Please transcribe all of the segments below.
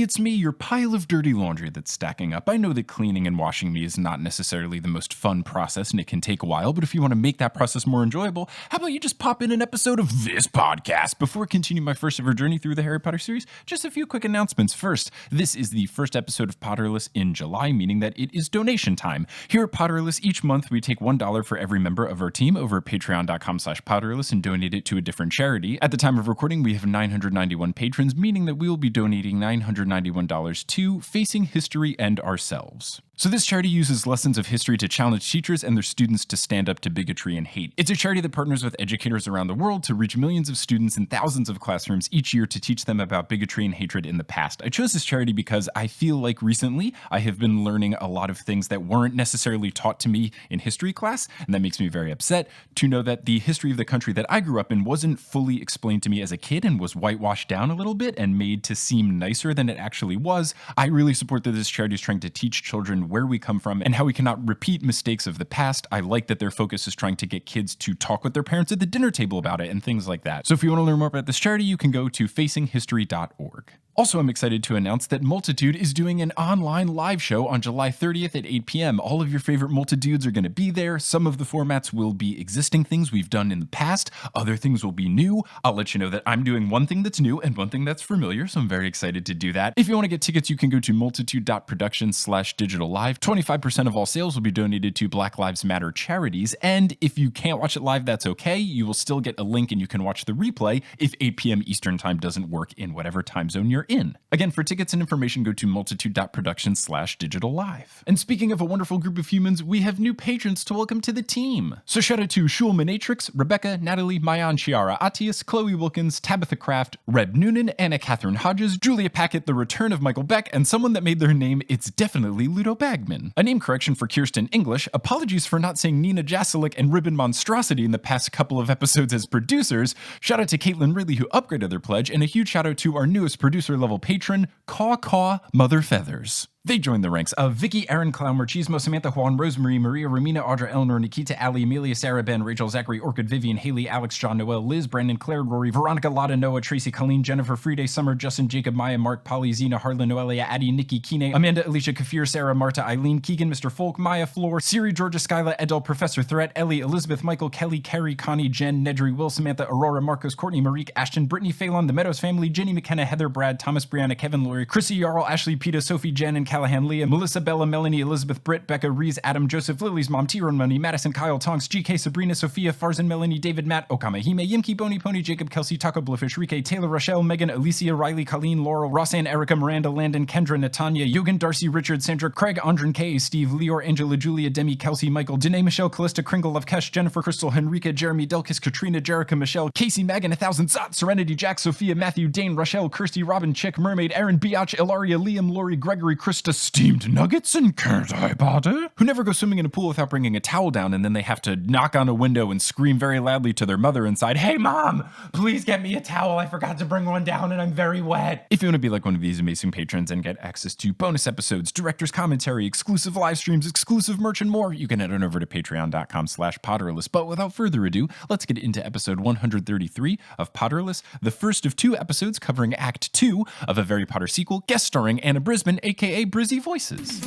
it's me, your pile of dirty laundry that's stacking up. I know that cleaning and washing me is not necessarily the most fun process and it can take a while, but if you want to make that process more enjoyable, how about you just pop in an episode of this podcast? Before I continue my first ever journey through the Harry Potter series, just a few quick announcements. First, this is the first episode of Potterless in July, meaning that it is donation time. Here at Potterless, each month we take $1 for every member of our team over at patreon.com/Potterless and donate it to a different charity. At the time of recording, we have 991 patrons, meaning that we will be donating $991 to Facing History and Ourselves. So this charity uses lessons of history to challenge teachers and their students to stand up to bigotry and hate. It's a charity that partners with educators around the world to reach millions of students in thousands of classrooms each year to teach them about bigotry and hatred in the past. I chose this charity because I feel like recently I have been learning a lot of things that weren't necessarily taught to me in history class, and that makes me very upset to know that the history of the country that I grew up in wasn't fully explained to me as a kid and was whitewashed down a little bit and made to seem nicer than it actually was. I really support that this charity is trying to teach children where we come from and how we cannot repeat mistakes of the past. I like that their focus is trying to get kids to talk with their parents at the dinner table about it and things like that. So if you want to learn more about this charity, you can go to facinghistory.org. Also, I'm excited to announce that Multitude is doing an online live show on July 30th at 8 p.m. All of your favorite Multitudes are going to be there. Some of the formats will be existing things we've done in the past. Other things will be new. I'll let you know that I'm doing one thing that's new and one thing that's familiar, so I'm very excited to do that. If you want to get tickets, you can go to multitude.production/digital live. 25% of all sales will be donated to Black Lives Matter charities, and if you can't watch it live, that's okay. You will still get a link and you can watch the replay if 8 p.m. Eastern time doesn't work in whatever time zone you're in. Again, for tickets and information, go to multitude.production/digital live. And speaking of a wonderful group of humans, we have new patrons to welcome to the team. So shout out to Shul Manatrix, Rebecca, Natalie, Mayan, Chiara Atius, Chloe Wilkins, Tabitha Kraft, Reb Noonan, Anna Catherine Hodges, Julia Packett, the return of Michael Beck, and someone that made their name It's Definitely Ludo Bagman. A name correction for Kirsten English, apologies for not saying Nina Jasilic and Ribbon Monstrosity in the past couple of episodes as producers. Shout out to Caitlin Ridley who upgraded their pledge, and a huge shout out to our newest producer level patron, Caw Caw Mother Feathers. They joined the ranks of Vicky, Aaron, Clown, Machismo, Samantha, Juan, Rosemary, Maria, Romina, Audra, Eleanor, Nikita, Ali, Amelia, Sarah, Ben, Rachel, Zachary, Orchid, Vivian, Haley, Alex, John, Noel, Liz, Brandon, Claire, Rory, Veronica, Lotta, Noah, Tracy, Colleen, Jennifer, Friday, Summer, Justin, Jacob, Maya, Mark, Polly, Zena, Harlan, Noelia, Addie, Nikki, Kine, Amanda, Alicia, Kafir, Sarah, Marta, Eileen, Keegan, Mr. Folk, Maya, Floor, Siri, Georgia, Skyla, Edel, Professor Threat, Ellie, Elizabeth, Michael, Kelly, Carrie, Connie, Jen, Nedry, Will, Samantha, Aurora, Marcos, Courtney, Marique, Ashton, Brittany, Phelan, The Meadows Family, Jenny, McKenna, Heather, Brad, Thomas, Brianna, Kevin, Lori, Chrissy, Yarl, Ashley, Peta, Sophie, Jen, and Callahan, Leah, Melissa, Bella, Melanie, Elizabeth, Britt, Becca, Reese, Adam, Joseph, Lily's mom, Tyrone Money, Madison, Kyle, Tonks, GK, Sabrina, Sophia, Farzan, Melanie, David, Matt, Okama, Hime, Yimki, Bony, Pony, Jacob, Kelsey, Taco, Bluefish, Rike, Taylor, Rochelle, Megan, Alicia, Riley, Colleen, Laurel, Rossanne, Erica, Miranda, Landon, Kendra, Natanya, Yogan, Darcy, Richard, Sandra, Craig, Andren, K, Steve, Leor, Angela, Julia, Demi, Kelsey, Michael, Danae, Michelle, Callista, Kringle, Lovekesh, Jennifer, Crystal, Henrika, Jeremy, Delkis, Katrina, Jerica, Michelle, Casey, Megan, 1000, Zot, Serenity, Jack, Sophia, Matthew, Dane, Rochelle, Kirsty, Robin, Chick, Mermaid, Aaron, Biatch, Ilaria, Liam, Lori, Gregory, Krista, Steamed Nuggets, and Can't I Bother? Who never go swimming in a pool without bringing a towel down, and then they have to knock on a window and scream very loudly to their mother inside, "Hey mom, please get me a towel, I forgot to bring one down and I'm very wet." If you want to be like one of these amazing patrons and get access to bonus episodes, director's commentary, exclusive live streams, exclusive merch, and more, you can head on over to patreon.com/Potterless. But without further ado, let's get into episode 133 of Potterless, the first of 2 episodes covering Act 2 of a Harry Potter sequel, guest starring Anna Brisbin, aka Brizzy Voices.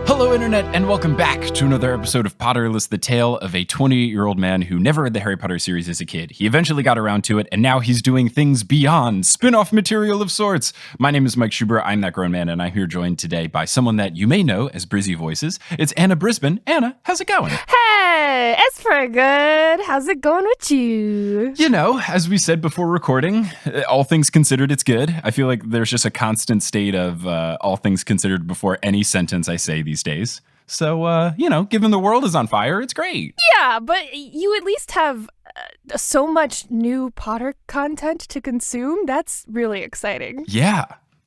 Hello Internet, and welcome back to another episode of Potterless, the tale of a 28-year-old man who never read the Harry Potter series as a kid. He eventually got around to it, and now he's doing things beyond, spin-off material of sorts. My name is Mike Schubert, I'm that grown man, and I'm here joined today by someone that you may know as Brizzy Voices. It's Anna Brisbin. Anna, how's it going? Hey, it's pretty good. How's it going with you? You know, as we said before recording, all things considered, it's good. I feel like there's just a constant state of all things considered before any sentence I say these days. So, given the world is on fire, it's great. Yeah, but you at least have so much new Potter content to consume. That's really exciting. Yeah.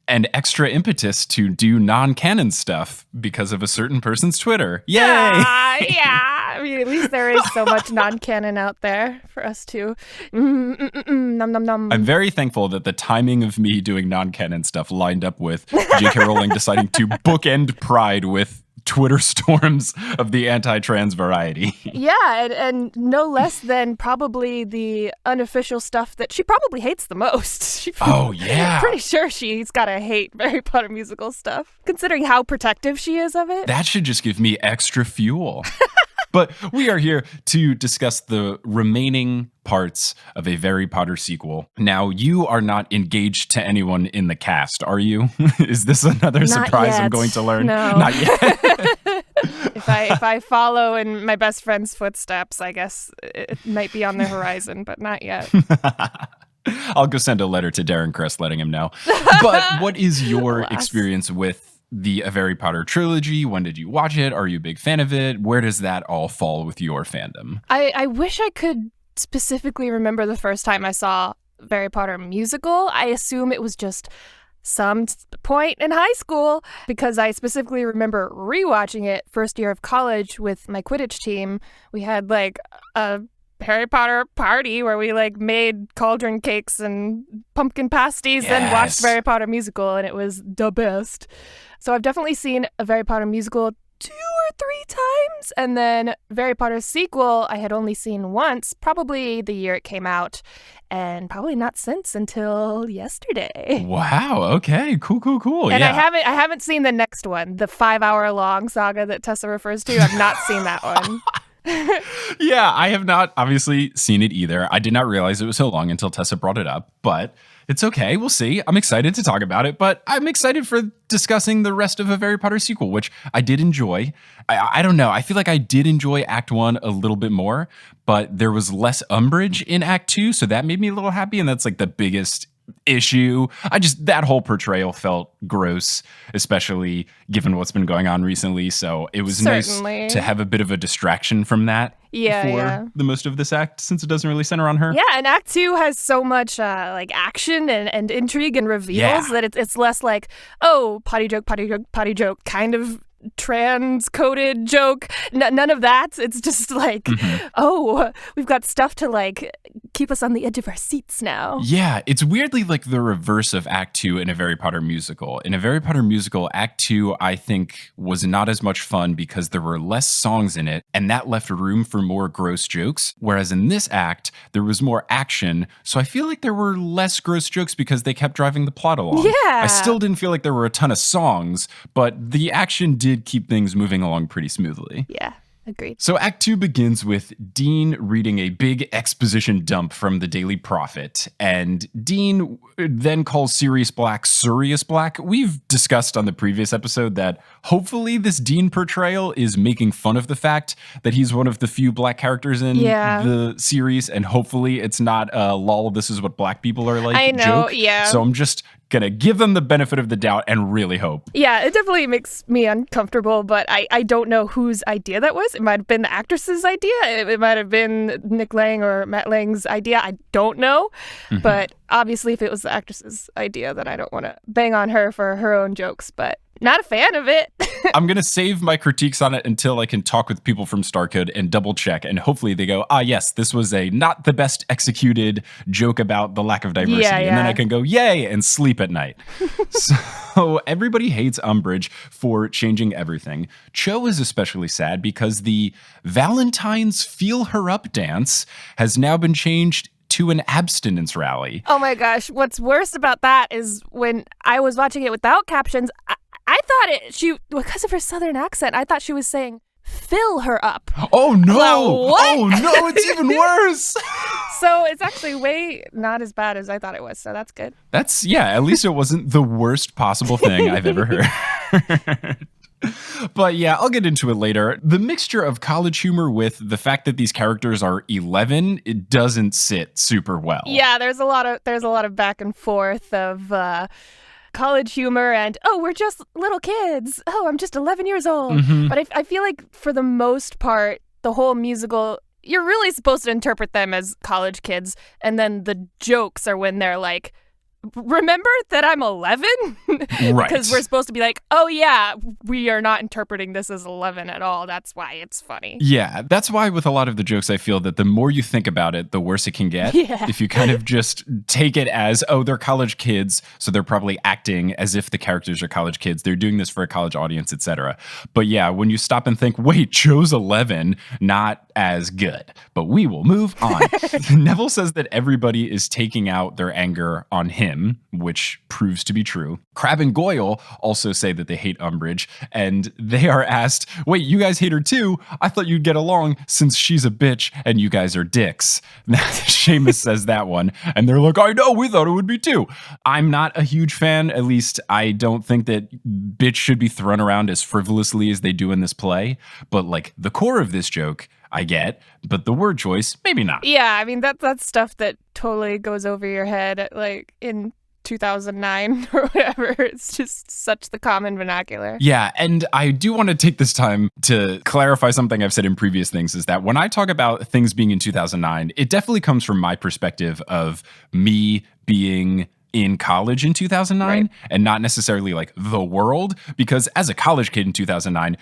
and extra impetus to do non-canon stuff because of a certain person's Twitter. Yay! Yeah. I mean, at least there is so much non-canon out there for us to nom nom nom. I'm very thankful that the timing of me doing non-canon stuff lined up with J.K. Rowling deciding to bookend Pride with Twitter storms of the anti-trans variety. Yeah, and no less than probably the unofficial stuff that she probably hates the most. Oh, yeah. Pretty sure she's got to hate Harry Potter musical stuff, considering how protective she is of it. That should just give me extra fuel. But we are here to discuss the remaining parts of a Harry Potter sequel. Now, you are not engaged to anyone in the cast, are you? Is this another Not surprise yet. I'm going to learn? No. Not yet. If I follow in my best friend's footsteps, I guess it might be on the horizon, but not yet. I'll go send a letter to Darren Criss letting him know. But what is your Alas. experience with the Harry Potter trilogy? When did you watch it? Are you a big fan of it? Where does that all fall with your fandom? I wish I could specifically remember the first time I saw Harry Potter musical. I assume it was just some point in high school because I specifically remember rewatching it first year of college with my Quidditch team. We had like a Harry Potter party where we like made cauldron cakes and pumpkin pasties and watched Harry Potter musical, and it was the best. So I've definitely seen a Harry Potter musical 2 or 3 times, and then Harry Potter sequel I had only seen once, probably the year it came out, and probably not since until yesterday. Wow. Okay. Cool. And yeah. I haven't seen the next one, the 5-hour-long saga that Tessa refers to. I've not seen that one. Yeah, I have not obviously seen it either. I did not realize it was so long until Tessa brought it up, but it's okay. We'll see. I'm excited to talk about it, but I'm excited for discussing the rest of a Harry Potter sequel, which I did enjoy. I don't know. I feel like I did enjoy Act 1 a little bit more, but there was less Umbridge in Act 2, so that made me a little happy, and that's like the biggest issue. That whole portrayal felt gross, especially given what's been going on recently. So it was Certainly. nice to have a bit of a distraction from that for the most of this act, since it doesn't really center on her. Yeah, and Act 2 has so much like action and intrigue and reveals that it's less like, oh, potty joke, kind of trans-coded joke. None of that. It's just like, oh, we've got stuff to like keep us on the edge of our seats now. Yeah, it's weirdly like the reverse of Act 2 in a Harry Potter musical. In a Harry Potter musical, Act 2, I think, was not as much fun because there were less songs in it, and that left room for more gross jokes. Whereas in this act, there was more action, so I feel like there were less gross jokes because they kept driving the plot along. Yeah. I still didn't feel like there were a ton of songs, but the action did keep things moving along pretty smoothly. Yeah. Agreed. So Act 2 begins with Dean reading a big exposition dump from the Daily Prophet, and Dean then calls Sirius Black Sirius Black. We've discussed on the previous episode that hopefully this Dean portrayal is making fun of the fact that he's one of the few black characters in the series, and hopefully it's not a lol, this is what black people are like I know, joke. yeah. So I'm just gonna give them the benefit of the doubt and really hope. Yeah, it definitely makes me uncomfortable, but I don't know whose idea that was. It might have been the actress's idea. It might have been Nick Lang or Matt Lang's idea. I don't know. But obviously, if it was the actress's idea, then I don't want to bang on her for her own jokes, but not a fan of it. I'm going to save my critiques on it until I can talk with people from Starcode and double check. And hopefully they go, yes, this was a not the best executed joke about the lack of diversity. And then I can go, yay, and sleep at night. So everybody hates Umbridge for changing everything. Cho is especially sad because the Valentine's Feel Her Up dance has now been changed to an abstinence rally. Oh my gosh. What's worse about that is when I was watching it without captions, I thought because of her southern accent, I thought she was saying, fill her up. Oh no! Well, what? Oh no, it's even worse! So it's actually way not as bad as I thought it was, so that's good. At least it wasn't the worst possible thing I've ever heard. But yeah, I'll get into it later. The mixture of college humor with the fact that these characters are 11, it doesn't sit super well. Yeah, there's a lot of back and forth of college humor and, oh, we're just little kids. Oh, I'm just 11 years old. But I feel like for the most part, the whole musical, you're really supposed to interpret them as college kids. And then the jokes are when they're like remember that I'm 11? Right. Because we're supposed to be like, oh yeah, we are not interpreting this as 11 at all. That's why it's funny. Yeah, that's why with a lot of the jokes, I feel that the more you think about it, the worse it can get. Yeah. If you kind of just take it as, oh, they're college kids, so they're probably acting as if the characters are college kids. They're doing this for a college audience, etc. But yeah, when you stop and think, wait, Joe's 11, not as good. But we will move on. Neville says that everybody is taking out their anger on him, which proves to be true. Crabbe and Goyle also say that they hate Umbridge, and they are asked, wait, you guys hate her too? I thought you'd get along since she's a bitch and you guys are dicks. Seamus says that one, and they're like, I know, we thought it would be too. I'm not a huge fan, at least I don't think that bitch should be thrown around as frivolously as they do in this play, but like the core of this joke, I get, but the word choice, maybe not. Yeah, I mean, that's stuff that totally goes over your head, like in 2009 or whatever. It's just such the common vernacular. Yeah, and I do want to take this time to clarify something I've said in previous things, is that when I talk about things being in 2009, it definitely comes from my perspective of me being in college in 2009 right. and not necessarily like the world, because as a college kid in 2009,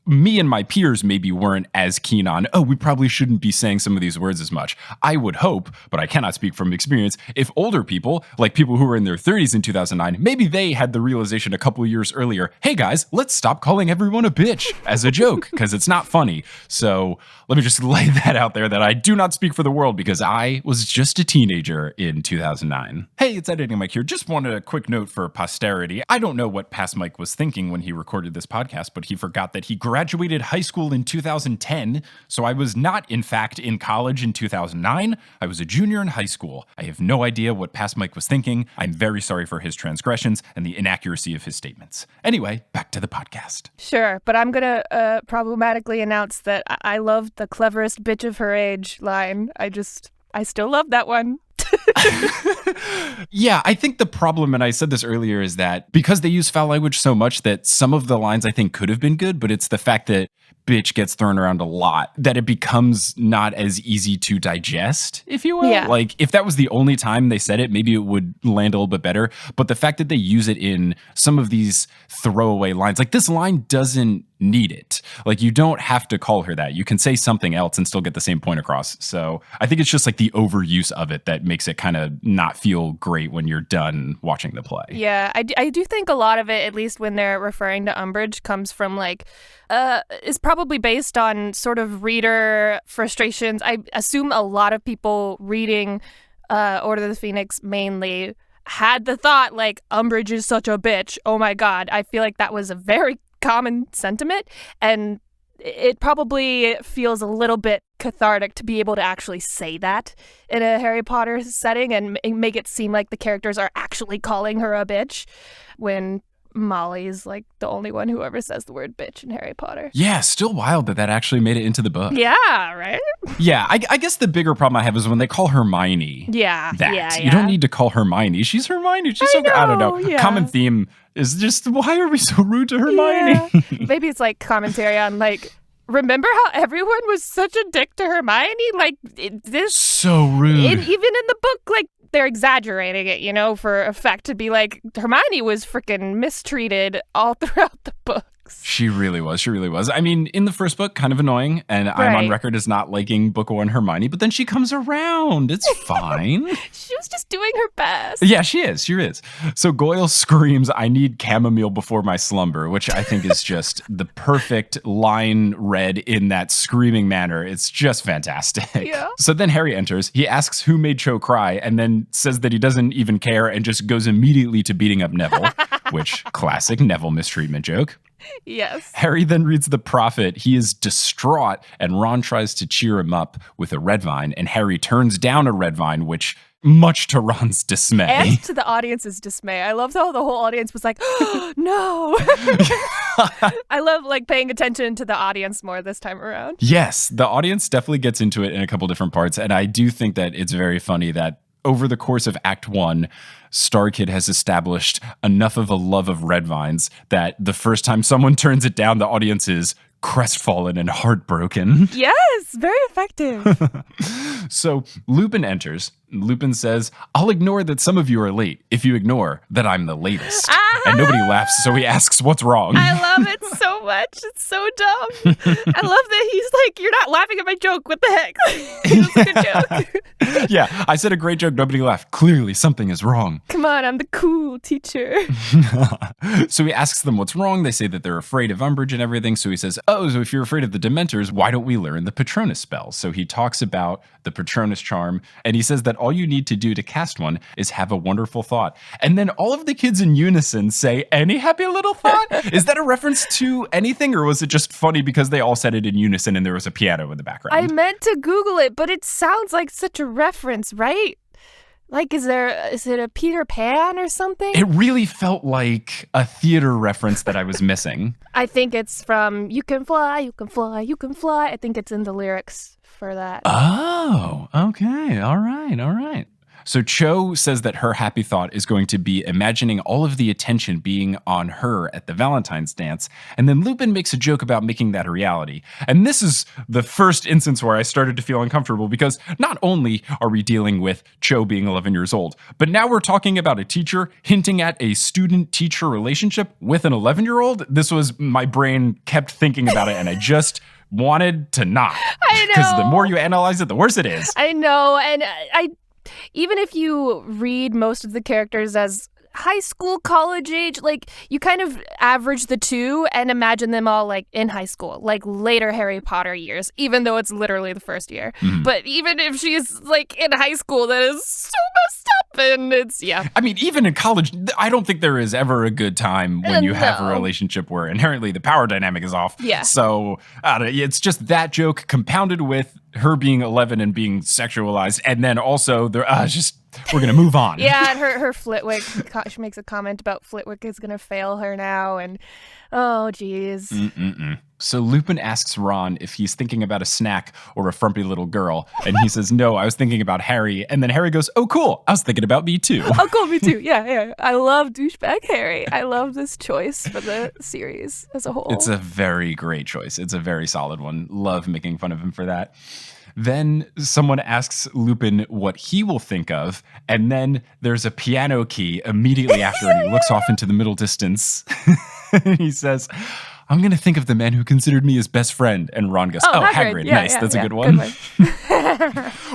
me and my peers maybe weren't as keen on, oh, we probably shouldn't be saying some of these words as much. I would hope, but I cannot speak from experience, if older people, like people who were in their 30s in 2009, maybe they had the realization a couple of years earlier, hey guys, let's stop calling everyone a bitch as a joke, because it's not funny. So let me just lay that out there that I do not speak for the world, because I was just a teenager in 2009. Hey, it's Editing Mike here. Just wanted a quick note for posterity. I don't know what past Mike was thinking when he recorded this podcast, but he forgot that he graduated high school in 2010, so I was not, in fact, in college in 2009. I was a junior in high school. I have no idea what past Mike was thinking. I'm very sorry for his transgressions and the inaccuracy of his statements. Anyway, back to the podcast. Sure, but I'm gonna problematically announce that I love the cleverest bitch of her age line. I still love that one. Yeah, I think the problem, and I said this earlier, is that because they use foul language so much that some of the lines I think could have been good, but it's the fact that bitch gets thrown around a lot that it becomes not as easy to digest, if you will. Yeah. Like, if that was the only time they said it, maybe it would land a little bit better. But the fact that they use it in some of these throwaway lines, like this line doesn't need it. Like, you don't have to call her that. You can say something else and still get the same point across. So I think it's just like the overuse of it that makes it kind of not feel great when you're done watching the play. Yeah, I do think a lot of it, at least when they're referring to Umbridge, comes from like, is probably based on sort of reader frustrations. I assume a lot of people reading Order of the Phoenix mainly had the thought like, Umbridge is such a bitch. Oh my God. I feel like that was a very common sentiment, and it probably feels a little bit cathartic to be able to actually say that in a Harry Potter setting and make it seem like the characters are actually calling her a bitch, when Molly's like the only one who ever says the word bitch in Harry Potter. Yeah, still wild that actually made it into the book. Yeah, right? Yeah, I guess the bigger problem I have is when they call Hermione that. Yeah. You don't need to call Hermione. She's Hermione. She's so good. I don't know. Yeah. Common theme is just, why are we so rude to Hermione? Yeah. Maybe it's like commentary on like, remember how everyone was such a dick to Hermione? Like, this... So rude. Even in the book, like, they're exaggerating it, you know, for effect, to be like, Hermione was freaking mistreated all throughout the books. She really was. She really was. I mean, in the first book, kind of annoying, and I'm on record as not liking book one Hermione, but then she comes around. It's fine. She was just doing her best. Yeah, she is. She is. So Goyle screams, I need chamomile before my slumber, which I think is just the perfect line read in that screaming manner. It's just fantastic. Yeah. So then Harry enters. He asks who made Cho cry, and then says that he doesn't even care and just goes immediately to beating up Neville, which classic Neville mistreatment joke. Yes. Harry then reads the prophet. He is distraught, and Ron tries to cheer him up with a red vine, and Harry turns down a red vine, which, much to Ron's dismay. And to the audience's dismay. I loved how the whole audience was like, oh, no. I love like paying attention to the audience more this time around. Yes, the audience definitely gets into it in a couple different parts, and I do think that it's very funny that over the course of Act 1, Starkid has established enough of a love of red vines that the first time someone turns it down, the audience is crestfallen and heartbroken. Yes, very effective. So Lupin enters, Lupin says, I'll ignore that some of you are late if you ignore that I'm the latest. And nobody laughs, so he asks, what's wrong? I love it so much. It's so dumb. I love that he's like, you're not laughing at my joke. What the heck? It was a good joke. Yeah, I said a great joke. Nobody laughed. Clearly, something is wrong. Come on, I'm the cool teacher. So he asks them what's wrong. They say that they're afraid of Umbridge and everything. So he says, oh, so if you're afraid of the Dementors, why don't we learn the Patronus Spells? So he talks about the Patronus charm, and he says that all you need to do to cast one is have a wonderful thought. And then all of the kids in unison say, any happy little thought? Is that a reference to anything, or was it just funny because they all said it in unison and there was a piano in the background? I meant to Google it, but it sounds like such a reference, right? Like, is it a Peter Pan or something? It really felt like a theater reference that I was missing. I think it's from You Can Fly, You Can Fly, You Can Fly. I think it's in the lyrics for that. Oh, okay. All right. So Cho says that her happy thought is going to be imagining all of the attention being on her at the Valentine's dance. And then Lupin makes a joke about making that a reality. And this is the first instance where I started to feel uncomfortable because not only are we dealing with Cho being 11 years old, but now we're talking about a teacher hinting at a student-teacher relationship with an 11-year-old. This was, my brain kept thinking about it and I just wanted to not. I know. Because the more you analyze it, the worse it is. I know. And even if you read most of the characters as high school, college age, like you kind of average the two and imagine them all like in high school, like later Harry Potter years, even though it's literally the first year. But even if she's like in high school, that is so messed up. And it's, yeah. I mean, even in college, I don't think there is ever a good time when you have a relationship where inherently the power dynamic is off. Yeah. So it's just that joke compounded with her being 11 and being sexualized. And then also we're going to move on. Yeah, and her Flitwick, she makes a comment about Flitwick is going to fail her now, and oh, geez. So Lupin asks Ron if he's thinking about a snack or a frumpy little girl, and he says, no, I was thinking about Harry. And then Harry goes, oh, cool, I was thinking about me too. Oh, cool, me too. Yeah. I love douchebag Harry. I love this choice for the series as a whole. It's a very great choice. It's a very solid one. Love making fun of him for that. Then someone asks Lupin what he will think of, and then there's a piano key immediately after, and he looks off into the middle distance. And he says, I'm going to think of the man who considered me his best friend. And Ron goes, oh, Hagrid. Yeah, nice. That's a good one.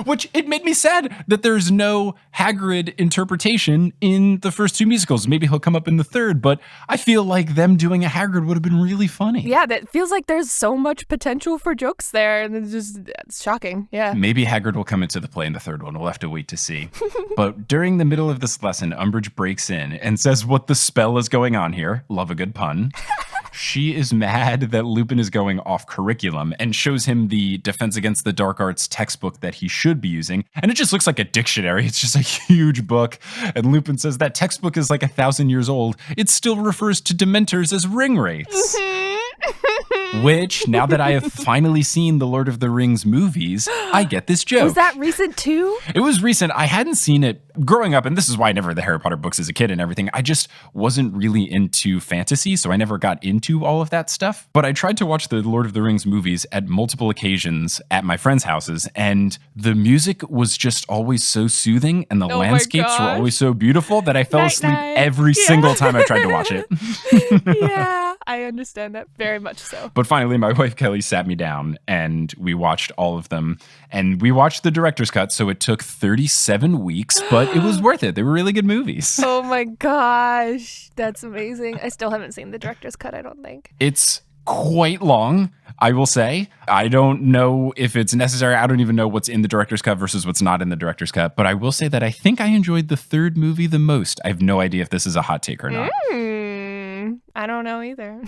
Which it made me sad that there's no Hagrid interpretation in the first two musicals. Maybe he'll come up in the third, but I feel like them doing a Hagrid would have been really funny. Yeah, that feels like there's so much potential for jokes there, and it's shocking. Yeah. Maybe Hagrid will come into the play in the third one. We'll have to wait to see. But during the middle of this lesson, Umbridge breaks in and says what the spell is going on here. Love a good pun. She is mad that Lupin is going off curriculum and shows him the Defense Against the Dark Arts textbook that he should be using. And it just looks like a dictionary. It's just a huge book. And Lupin says that textbook is like 1,000 years old. It still refers to Dementors as ring wraiths. Which, now that I have finally seen the Lord of the Rings movies, I get this joke. Was that recent too? It was recent. I hadn't seen it growing up, and this is why I never read the Harry Potter books as a kid and everything. I just wasn't really into fantasy, so I never got into all of that stuff. But I tried to watch the Lord of the Rings movies at multiple occasions at my friends' houses, and the music was just always so soothing, and the landscapes were always so beautiful that I fell asleep every single time I tried to watch it. Yeah, I understand that very much so. But finally, my wife Kelly sat me down and we watched all of them. And we watched the director's cut, so it took 37 weeks, but it was worth it. They were really good movies. Oh my gosh, that's amazing. I still haven't seen the director's cut, I don't think. It's quite long, I will say. I don't know if it's necessary. I don't even know what's in the director's cut versus what's not in the director's cut. But I will say that I think I enjoyed the third movie the most. I have no idea if this is a hot take or not. I don't know either.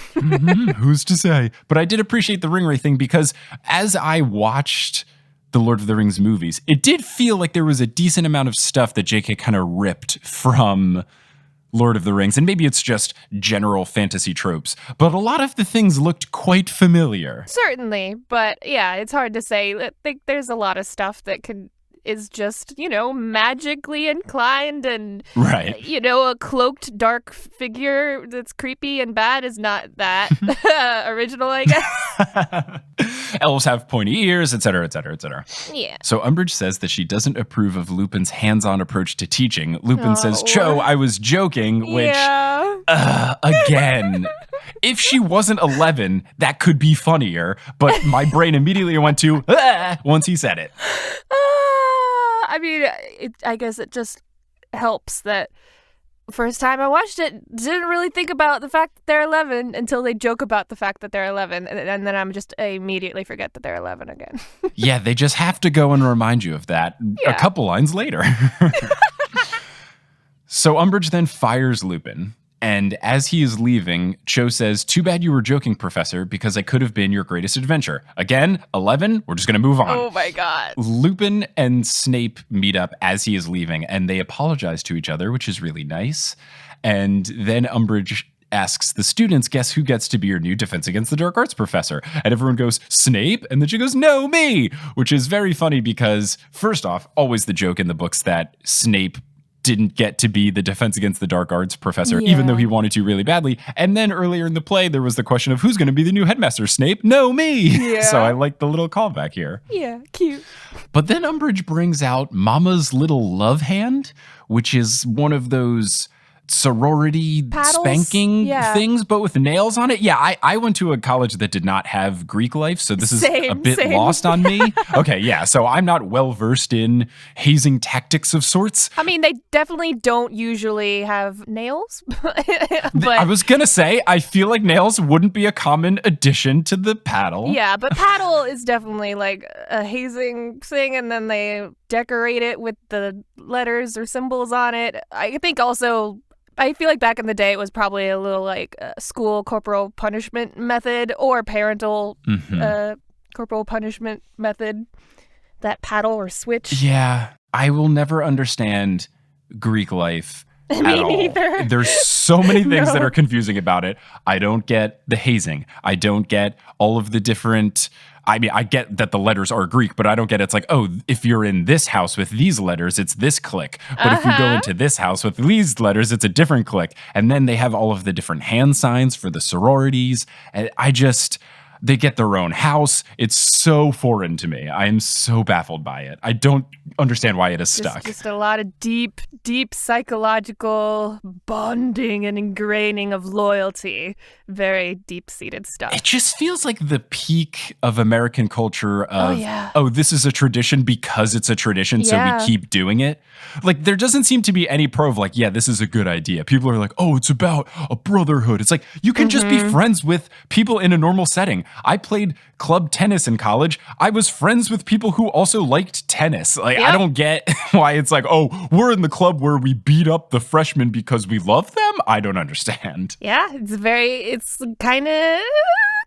Who's to say? But I did appreciate the ring wraith thing because as I watched the Lord of the Rings movies, it did feel like there was a decent amount of stuff that JK kind of ripped from Lord of the Rings. And maybe it's just general fantasy tropes, but a lot of the things looked quite familiar. Certainly. But yeah, it's hard to say. I think there's a lot of stuff that is just, magically inclined and, right. A cloaked dark figure that's creepy and bad is not that original, I guess. elves have pointy ears, etc., etc., etc. Yeah. So Umbridge says that she doesn't approve of Lupin's hands-on approach to teaching. Lupin says, Oh. Cho, I was joking, which, again, if she wasn't 11, that could be funnier, but my brain immediately went to, once he said it. I mean, I guess it just helps that first time I watched it, didn't really think about the fact that they're 11 until they joke about the fact that they're 11. And then I immediately forget that they're 11 again. Yeah, they just have to go and remind you of that a couple lines later. So Umbridge then fires Lupin. And as he is leaving, Cho says, too bad you were joking, Professor, because I could have been your greatest adventure. Again, 11, we're just going to move on. Oh my God. Lupin and Snape meet up as he is leaving, and they apologize to each other, which is really nice. And then Umbridge asks the students, guess who gets to be your new Defense Against the Dark Arts professor? And everyone goes, Snape? And then she goes, no, me! Which is very funny because, first off, always the joke in the books that Snape didn't get to be the Defense Against the Dark Arts professor, even though he wanted to really badly. And then earlier in the play, there was the question of who's going to be the new headmaster, Snape? No, me! Yeah. So I like the little callback here. Yeah, cute. But then Umbridge brings out Mama's Little Love Hand, which is one of those sorority Paddles? spanking things, but with nails on it. Yeah, I went to a college that did not have Greek life, so this is a bit lost on me. Okay, yeah, so I'm not well-versed in hazing tactics of sorts. I mean, they definitely don't usually have nails. But I was gonna say, I feel like nails wouldn't be a common addition to the paddle. yeah, but paddle is definitely like a hazing thing, and then they decorate it with the letters or symbols on it. I think also, I feel like back in the day, it was probably a little like school corporal punishment method or parental corporal punishment method, that paddle or switch. Yeah, I will never understand Greek life at all. Me neither. There's so many things that are confusing about it. I don't get the hazing. I don't get all of the different... I mean, I get that the letters are Greek, but I don't get it's like, oh, if you're in this house with these letters, it's this clique. But if you go into this house with these letters, it's a different clique. And then they have all of the different hand signs for the sororities. And they get their own house. It's so foreign to me. I am so baffled by it. I don't understand why it is stuck. Just a lot of deep psychological bonding and ingraining of loyalty. Very deep-seated stuff. It just feels like the peak of American culture of, this is a tradition because it's a tradition, so we keep doing it. Like, there doesn't seem to be any pro of like, yeah, this is a good idea. People are like, oh, it's about a brotherhood. It's like, you can just be friends with people in a normal setting. I played club tennis in college. I was friends with people who also liked tennis. Like, I don't get why it's like, oh, we're in the club where we beat up the freshmen because we love them. I don't understand. Yeah, it's kind of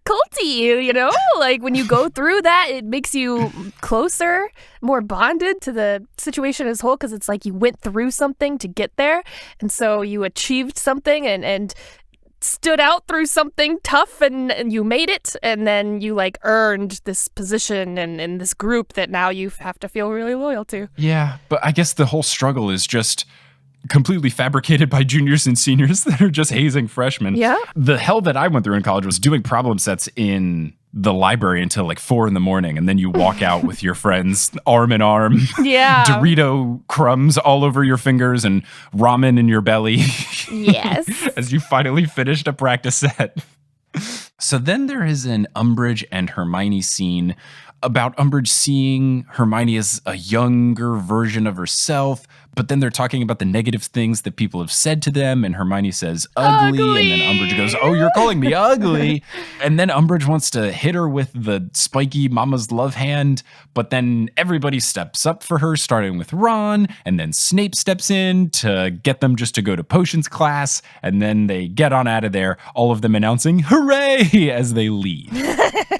culty, you know? Like, when you go through that, it makes you closer, more bonded to the situation as a whole, because it's like you went through something to get there, and so you achieved something and stood out through something tough, and you made it, and then you like earned this position and in this group that now you have to feel really loyal to. Yeah, but I guess the whole struggle is just completely fabricated by juniors and seniors that are just hazing freshmen. Yeah. The hell that I went through in college was doing problem sets in the library until like 4 a.m, and then you walk out with your friends arm in arm. Yeah. Dorito crumbs all over your fingers and ramen in your belly. Yes. As you finally finished a practice set. So then there is an Umbridge and Hermione scene about Umbridge seeing Hermione as a younger version of herself, but then they're talking about the negative things that people have said to them, and Hermione says ugly. And then Umbridge goes, oh, you're calling me ugly. And then Umbridge wants to hit her with the spiky mama's love hand, but then everybody steps up for her, starting with Ron, and then Snape steps in to get them just to go to potions class, and then they get on out of there, all of them announcing hooray as they leave.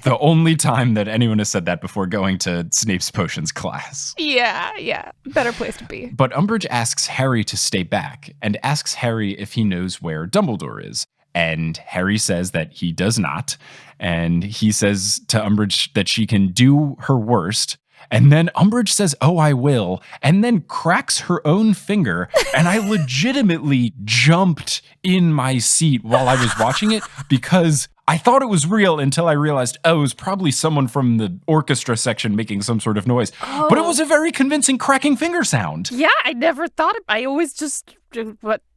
The only time that anyone has said that before going to Snape's potions class. Yeah. Better place to be. But Umbridge asks Harry to stay back and asks Harry if he knows where Dumbledore is. And Harry says that he does not. And he says to Umbridge that she can do her worst. And then Umbridge says, oh, I will, and then cracks her own finger. And I legitimately jumped in my seat while I was watching it because I thought it was real until I realized, it was probably someone from the orchestra section making some sort of noise. But it was a very convincing cracking finger sound. Yeah, I never thought I always just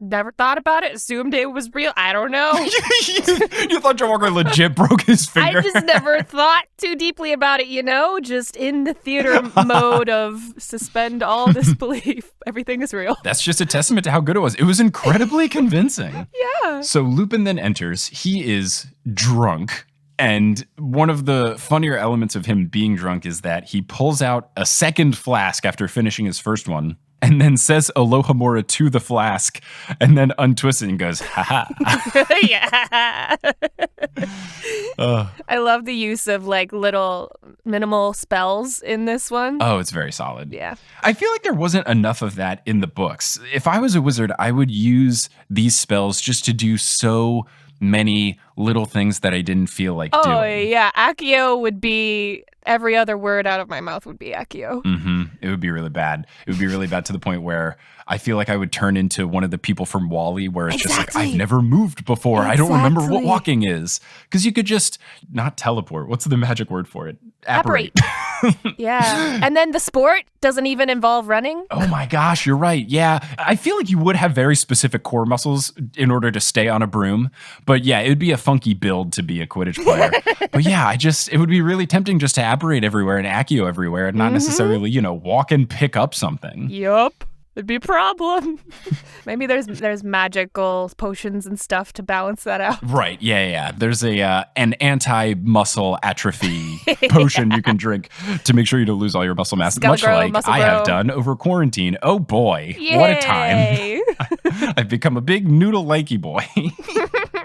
never thought about it, assumed it was real. I don't know. You thought John Walker legit broke his finger? I just never thought too deeply about it, just in the theater mode of suspend all disbelief. Everything is real. That's just a testament to how good it was. It was incredibly convincing. Yeah. So Lupin then enters. He is drunk. And one of the funnier elements of him being drunk is that he pulls out a second flask after finishing his first one and then says Alohomora to the flask and then untwists it and goes, ha ha. Yeah. I love the use of little minimal spells in this one. Oh, it's very solid. Yeah. I feel like there wasn't enough of that in the books. If I was a wizard, I would use these spells just to do so many little things that I didn't feel like doing. Oh, yeah. Accio would be, every other word out of my mouth would be Accio. Mm-hmm. It would be really bad. It would be really bad to the point where I feel like I would turn into one of the people from WALL-E where it's just like, I've never moved before. I don't remember what walking is. Because you could just not teleport. What's the magic word for it? Apparate. Yeah. And then the sport doesn't even involve running. Oh my gosh, you're right. Yeah. I feel like you would have very specific core muscles in order to stay on a broom. But yeah, it would be a funky build to be a Quidditch player. But yeah, it would be really tempting just to apparate everywhere and Accio everywhere and not necessarily, walk and pick up something. Yup. It'd be a problem. Maybe there's magical potions and stuff to balance that out. Right. Yeah. There's an anti-muscle atrophy potion you can drink to make sure you don't lose all your muscle mass, much like I have done over quarantine. Oh boy, Yay. What a time. I've become a big noodle-likey boy.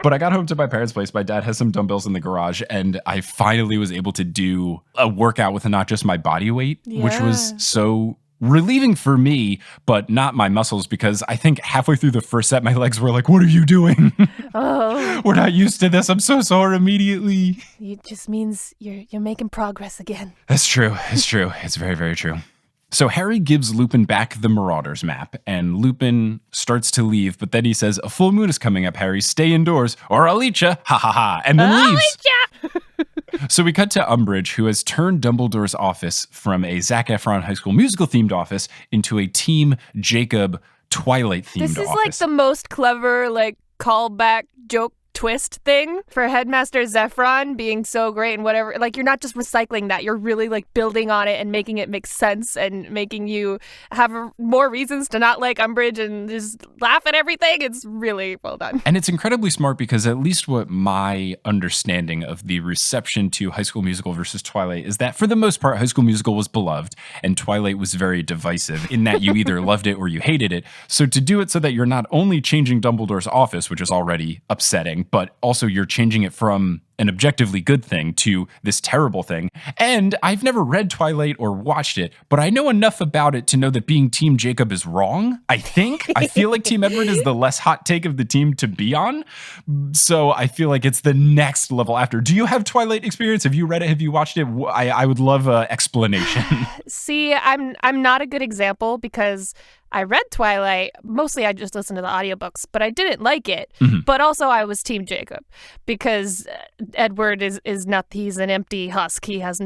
But I got home to my parents' place. My dad has some dumbbells in the garage, and I finally was able to do a workout with not just my body weight, which was so relieving for me, but not my muscles, because I think halfway through the first set, my legs were like, what are you doing? Oh. We're not used to this. I'm so sore immediately. It just means you're making progress again. That's true. It's true. It's very, very true. So Harry gives Lupin back the Marauders map, and Lupin starts to leave, but then he says, a full moon is coming up, Harry. Stay indoors, or I'll eat ya. Ha ha ha. And then leaves. So we cut to Umbridge, who has turned Dumbledore's office from a Zac Efron High School Musical themed office into a Team Jacob Twilight themed office. This is like the most clever callback joke twist thing for Headmaster Zephron being so great and whatever. You're not just recycling that. You're really building on it and making it make sense and making you have more reasons to not like Umbridge and just laugh at everything. It's really well done. And it's incredibly smart because at least what my understanding of the reception to High School Musical versus Twilight is that for the most part, High School Musical was beloved and Twilight was very divisive in that you either loved it or you hated it. So to do it so that you're not only changing Dumbledore's office, which is already upsetting, but also you're changing it from an objectively good thing to this terrible thing. And I've never read Twilight or watched it, but I know enough about it to know that being Team Jacob is wrong, I think. I feel like Team Edward is the less hot take of the team to be on. So I feel like it's the next level after. Do you have Twilight experience? Have you read it? Have you watched it? I would love an explanation. See, I'm not a good example because I read Twilight. Mostly I just listened to the audiobooks, but I didn't like it. Mm-hmm. But also I was Team Jacob because Edward is not, he's an empty husk. He has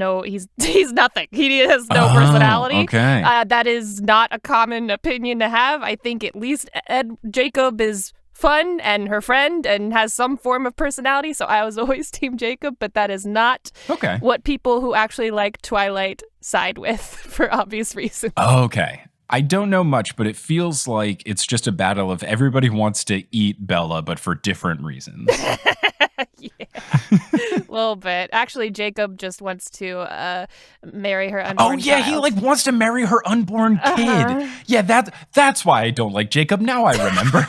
he's nothing. He has no personality. Okay. That is not a common opinion to have. I think at least Jacob is fun and her friend and has some form of personality. So I was always Team Jacob, but that is not what people who actually like Twilight side with for obvious reasons. Okay. I don't know much, but it feels like it's just a battle of everybody wants to eat Bella, but for different reasons. Yeah, a little bit. Actually, Jacob just wants to marry her unborn child. He wants to marry her unborn kid. Yeah, that's why I don't like Jacob. Now I remember.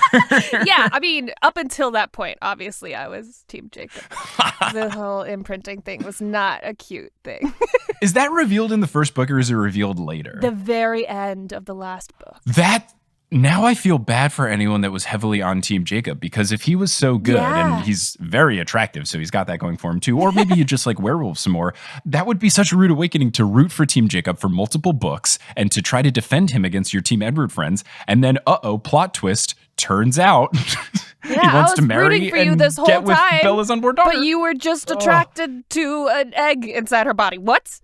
Yeah, I mean, up until that point, obviously, I was Team Jacob. The whole imprinting thing was not a cute thing. Is that revealed in the first book or is it revealed later? The very end of the last book. Now I feel bad for anyone that was heavily on Team Jacob, because if he was so good and he's very attractive, so he's got that going for him too, or maybe you just like werewolves some more, that would be such a rude awakening to root for Team Jacob for multiple books and to try to defend him against your Team Edward friends. And then, plot twist, turns out Yeah, he I wants was to marry rooting for you and this whole get with time, Bella's unborn daughter. but you were just attracted to an egg inside her body. What?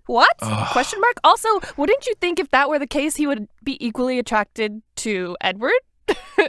Question mark? Also, wouldn't you think if that were the case, he would be equally attracted to Edward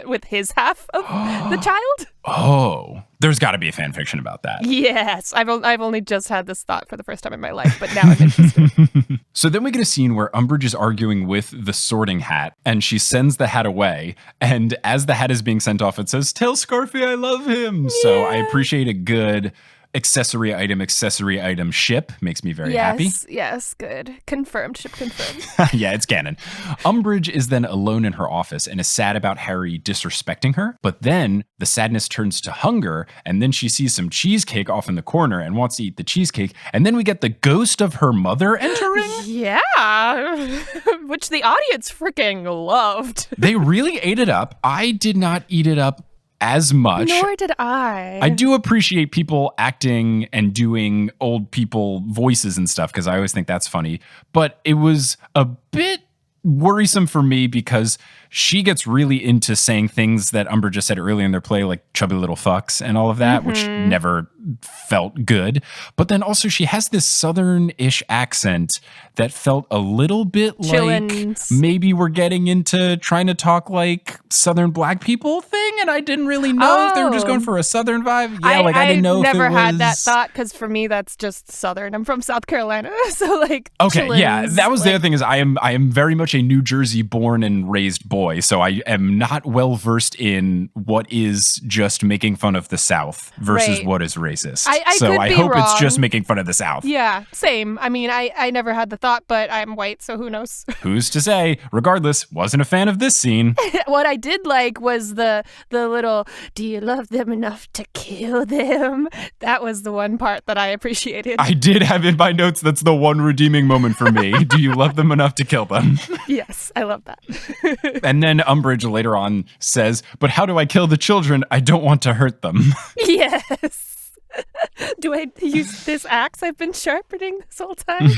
with his half of the child? Oh, there's got to be a fan fiction about that. Yes, I've only just had this thought for the first time in my life, but now I'm interested. So then we get a scene where Umbridge is arguing with the Sorting Hat, and she sends the hat away. And as the hat is being sent off, it says, "Tell Scarfy I love him." Yeah. So I appreciate a good accessory item ship. Makes me very happy. Yes, good. Confirmed, ship confirmed. Yeah, it's canon. Umbridge is then alone in her office and is sad about Harry disrespecting her. But then the sadness turns to hunger, and then she sees some cheesecake off in the corner and wants to eat the cheesecake. And then we get the ghost of her mother entering. Yeah, which the audience freaking loved. They really ate it up. I did not eat it up as much. Nor did I. I do appreciate people acting and doing old people voices and stuff because I always think that's funny. But it was a bit worrisome for me because she gets really into saying things that Umbridge just said earlier in their play, like chubby little fucks and all of that, which never felt good. But then also she has this southern-ish accent that felt a little bit like maybe we're getting into trying to talk like southern black people thing, and I didn't really know if they were just going for a southern vibe. Yeah, I didn't know if it was... I never had that thought because for me that's just southern. I'm from South Carolina, so like okay, yeah, that was the other thing is I am very much a New Jersey born and raised boy. So I am not well versed in what is just making fun of the South versus what is racist. I hope wrong. It's just making fun of the South. Yeah, same. I mean, I never had the thought, but I'm white, so who knows? Who's to say? Regardless, wasn't a fan of this scene. What I did like was the little, "Do you love them enough to kill them?" That was the one part that I appreciated. I did have in my notes, that's the one redeeming moment for me. Do you love them enough to kill them? Yes, I love that. And then Umbridge later on says, "But how do I kill the children? I don't want to hurt them." Yes. Do I use this axe I've been sharpening this whole time?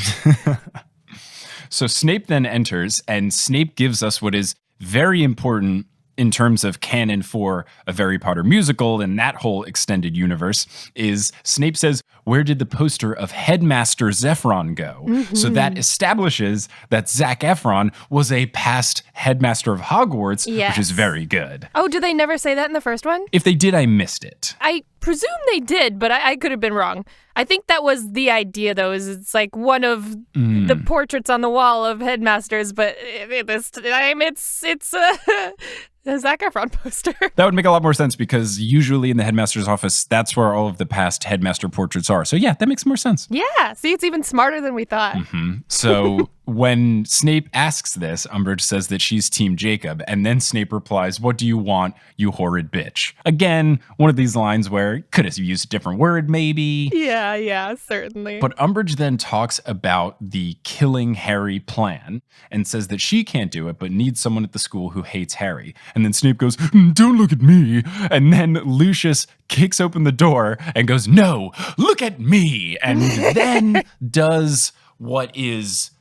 So Snape then enters, and Snape gives us what is very important in terms of canon for a Harry Potter musical and that whole extended universe is Snape says, "Where did the poster of Headmaster Zephron go?" Mm-hmm. So that establishes that Zac Efron was a past headmaster of Hogwarts, which is very good. Oh, did they never say that in the first one? If they did, I missed it. I presume they did, but I could have been wrong. I think that was the idea, though, is it's like one of the portraits on the wall of headmasters, but this time it's a Zac Efron poster. That would make a lot more sense because usually in the headmaster's office, that's where all of the past headmaster portraits are. So yeah, that makes more sense. Yeah, see, it's even smarter than we thought. Mm-hmm. So when Snape asks this, Umbridge says that she's Team Jacob, and then Snape replies, "What do you want, you horrid bitch?" Again, one of these lines where could have used a different word, maybe. Yeah, certainly. But Umbridge then talks about the killing Harry plan and says that she can't do it, but needs someone at the school who hates Harry. And then Snape goes, "Don't look at me." And then Lucius kicks open the door and goes, "No, look at me." And then does what is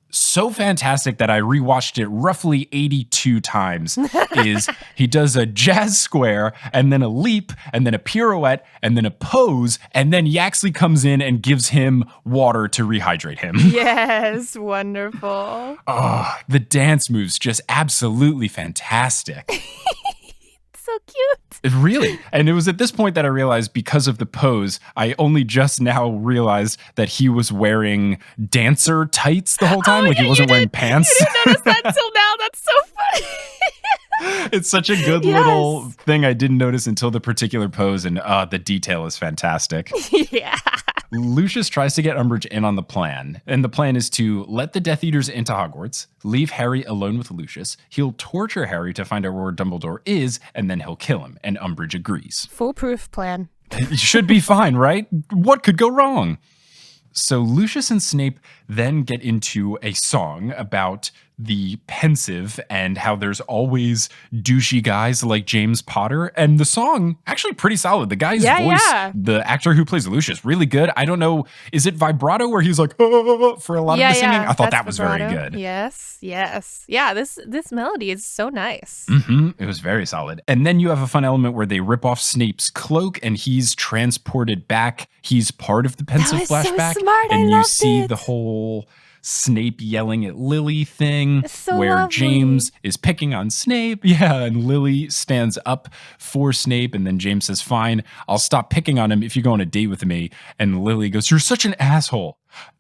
so fantastic that I rewatched it roughly 82 times is he does a jazz square and then a leap and then a pirouette and then a pose and then Yaxley comes in and gives him water to rehydrate him. Yes, wonderful. Oh, the dance moves just absolutely fantastic. So cute. Really. And it was at this point that I realized because of the pose, I only just now realized that he was wearing dancer tights the whole time. Like he wasn't wearing pants. You didn't notice that till now. That's so funny. It's such a good little thing I didn't notice until the particular pose. And the detail is fantastic. Yeah. Lucius tries to get Umbridge in on the plan, and the plan is to let the Death Eaters into Hogwarts, leave Harry alone with Lucius, he'll torture Harry to find out where Dumbledore is, and then he'll kill him, and Umbridge agrees. Foolproof plan. It should be fine, right? What could go wrong? So Lucius and Snape then get into a song about the pensive and how there's always douchey guys like James Potter. And the song, actually pretty solid. The guy's voice, the actor who plays Lucius, really good. I don't know, is it vibrato where he's like, oh, for a lot of the singing? I thought that was vibrato. Very good. Yes. Yeah, this melody is so nice. It was very solid. And then you have a fun element where they rip off Snape's cloak and he's transported back. He's part of the pensive flashback. So smart. And you see the whole Snape yelling at Lily thing where lovely. James is picking on Snape. Yeah, and Lily stands up for Snape and then James says, fine, I'll stop picking on him if you go on a date with me. And Lily goes, you're such an asshole.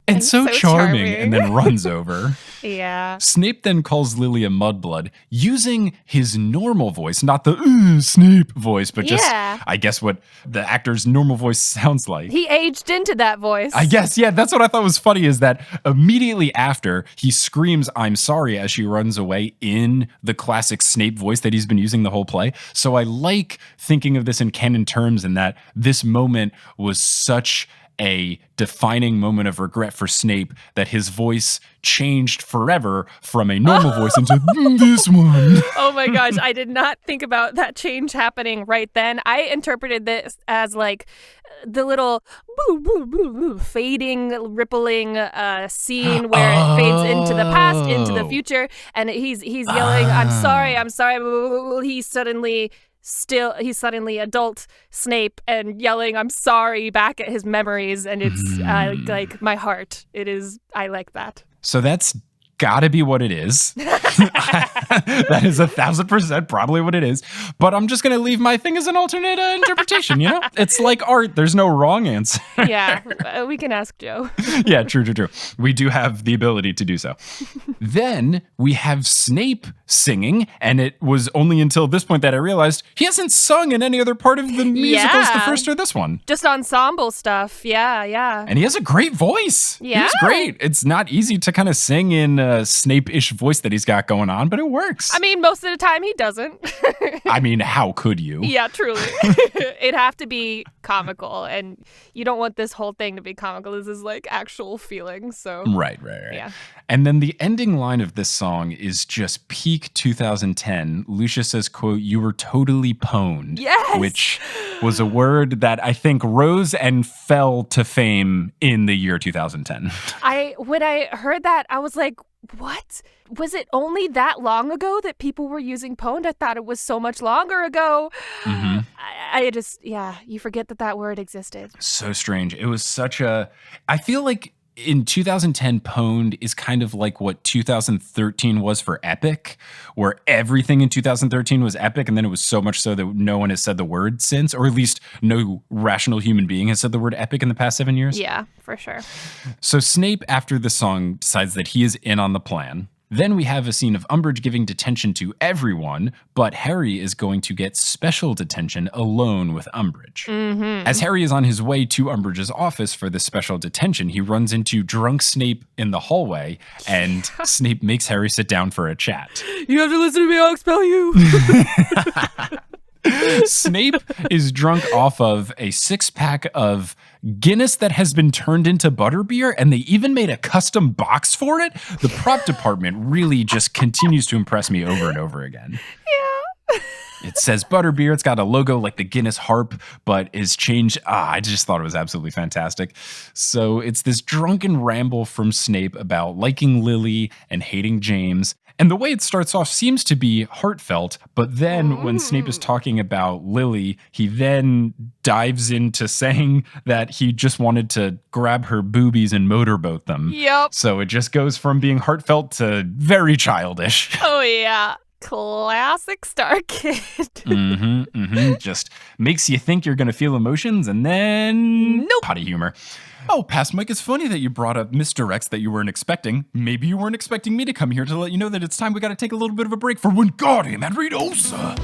And so charming, and then runs over. Yeah. Snape then calls Lily a mudblood using his normal voice, not the Snape voice, but just, I guess, what the actor's normal voice sounds like. He aged into that voice. I guess, yeah, that's what I thought was funny is that immediately after he screams, I'm sorry, as she runs away in the classic Snape voice that he's been using the whole play. So I like thinking of this in canon terms and that this moment was such a defining moment of regret for Snape that his voice changed forever from a normal voice into this one. Oh my gosh, I did not think about that change happening right then. I interpreted this as like the little boo, boo, boo, boo, fading, rippling scene where it fades into the past, into the future, and he's yelling, I'm sorry. He's suddenly adult Snape and yelling, I'm sorry, back at his memories. And it's like my heart. I like that. So that's gotta be what it is. That is 1,000% probably what it is. But I'm just gonna leave my thing as an alternate interpretation, you know? It's like art. There's no wrong answer. Yeah, we can ask Joe. Yeah, true. We do have the ability to do so. Then we have Snape singing, and it was only until this point that I realized he hasn't sung in any other part of the musicals, the first or this one. Just ensemble stuff, yeah. And he has a great voice. Yeah. He's great. It's not easy to kind of sing in a Snape-ish voice that he's got going on, but it works. I mean, most of the time he doesn't. I mean, how could you? Yeah, truly. It'd have to be comical, and you don't want this whole thing to be comical. This is like actual feelings, so. Right. Yeah. And then the ending line of this song is just peak 2010. Lucius says, quote, you were totally pwned. Yes! Which was a word that I think rose and fell to fame in the year 2010. When I heard that, I was like, what? Was it only that long ago that people were using pwned? I thought it was so much longer ago. Mm-hmm. I just, you forget that word existed. So strange. It was I feel like in 2010, pwned is kind of like what 2013 was for epic, where everything in 2013 was epic, and then it was so much so that no one has said the word since, or at least no rational human being has said the word epic in the past 7 years. Yeah, for sure. So Snape, after the song, decides that he is in on the plan. Then we have a scene of Umbridge giving detention to everyone, but Harry is going to get special detention alone with Umbridge. Mm-hmm. As Harry is on his way to Umbridge's office for this special detention, he runs into drunk Snape in the hallway, and Snape makes Harry sit down for a chat. You have to listen to me, I'll expel you. Snape is drunk off of a 6-pack of Guinness that has been turned into butterbeer, and they even made a custom box for it. The prop department really just continues to impress me over and over again. Yeah. It says butterbeer. It's got a logo like the Guinness harp, but is changed. I just thought it was absolutely fantastic. So it's this drunken ramble from Snape about liking Lily and hating James. And the way it starts off seems to be heartfelt, but then when Snape is talking about Lily, he then dives into saying that he just wanted to grab her boobies and motorboat them. Yep. So it just goes from being heartfelt to very childish. Oh, yeah. Classic Star Kid. Just makes you think you're going to feel emotions and then nope. Potty humor. Oh, Past Mike, it's funny that you brought up misdirects that you weren't expecting. Maybe you weren't expecting me to come here to let you know that it's time we got to take a little bit of a break for Wingardium Leviosa.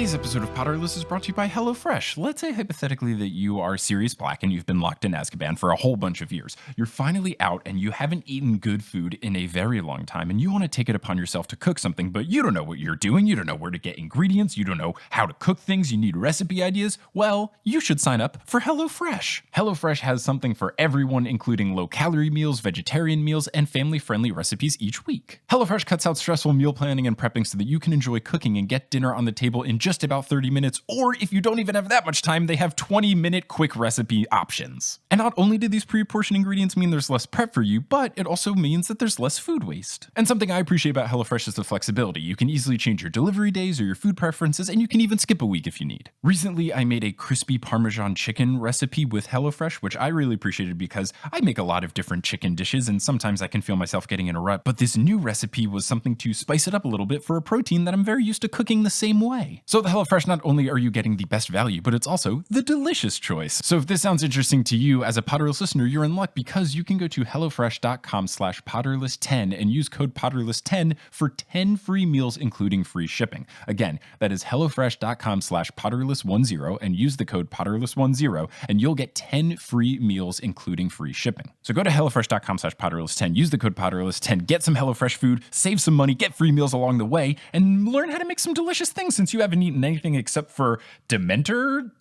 Today's episode of Potterless is brought to you by HelloFresh. Let's say hypothetically that you are Sirius Black and you've been locked in Azkaban for a whole bunch of years. You're finally out and you haven't eaten good food in a very long time and you want to take it upon yourself to cook something, but you don't know what you're doing. You don't know where to get ingredients. You don't know how to cook things. You need recipe ideas. Well, you should sign up for HelloFresh. HelloFresh has something for everyone, including low-calorie meals, vegetarian meals, and family-friendly recipes each week. HelloFresh cuts out stressful meal planning and prepping so that you can enjoy cooking and get dinner on the table in just about 30 minutes, or if you don't even have that much time, they have 20-minute quick recipe options. And not only do these pre-portioned ingredients mean there's less prep for you, but it also means that there's less food waste. And something I appreciate about HelloFresh is the flexibility. You can easily change your delivery days or your food preferences, and you can even skip a week if you need. Recently, I made a crispy Parmesan chicken recipe with HelloFresh, which I really appreciated because I make a lot of different chicken dishes, and sometimes I can feel myself getting in a rut, but this new recipe was something to spice it up a little bit for a protein that I'm very used to cooking the same way. So the HelloFresh, not only are you getting the best value, but it's also the delicious choice. So if this sounds interesting to you as a Potterless listener, you're in luck because you can go to hellofresh.com/Potterless10 and use code Potterless10 for 10 free meals, including free shipping. Again, that is hellofresh.com/Potterless10 and use the code Potterless10 and you'll get 10 free meals, including free shipping. So go to hellofresh.com/Potterless10, use the code Potterless10, get some HelloFresh food, save some money, get free meals along the way, and learn how to make some delicious things since you haven't eaten anything except for Dementor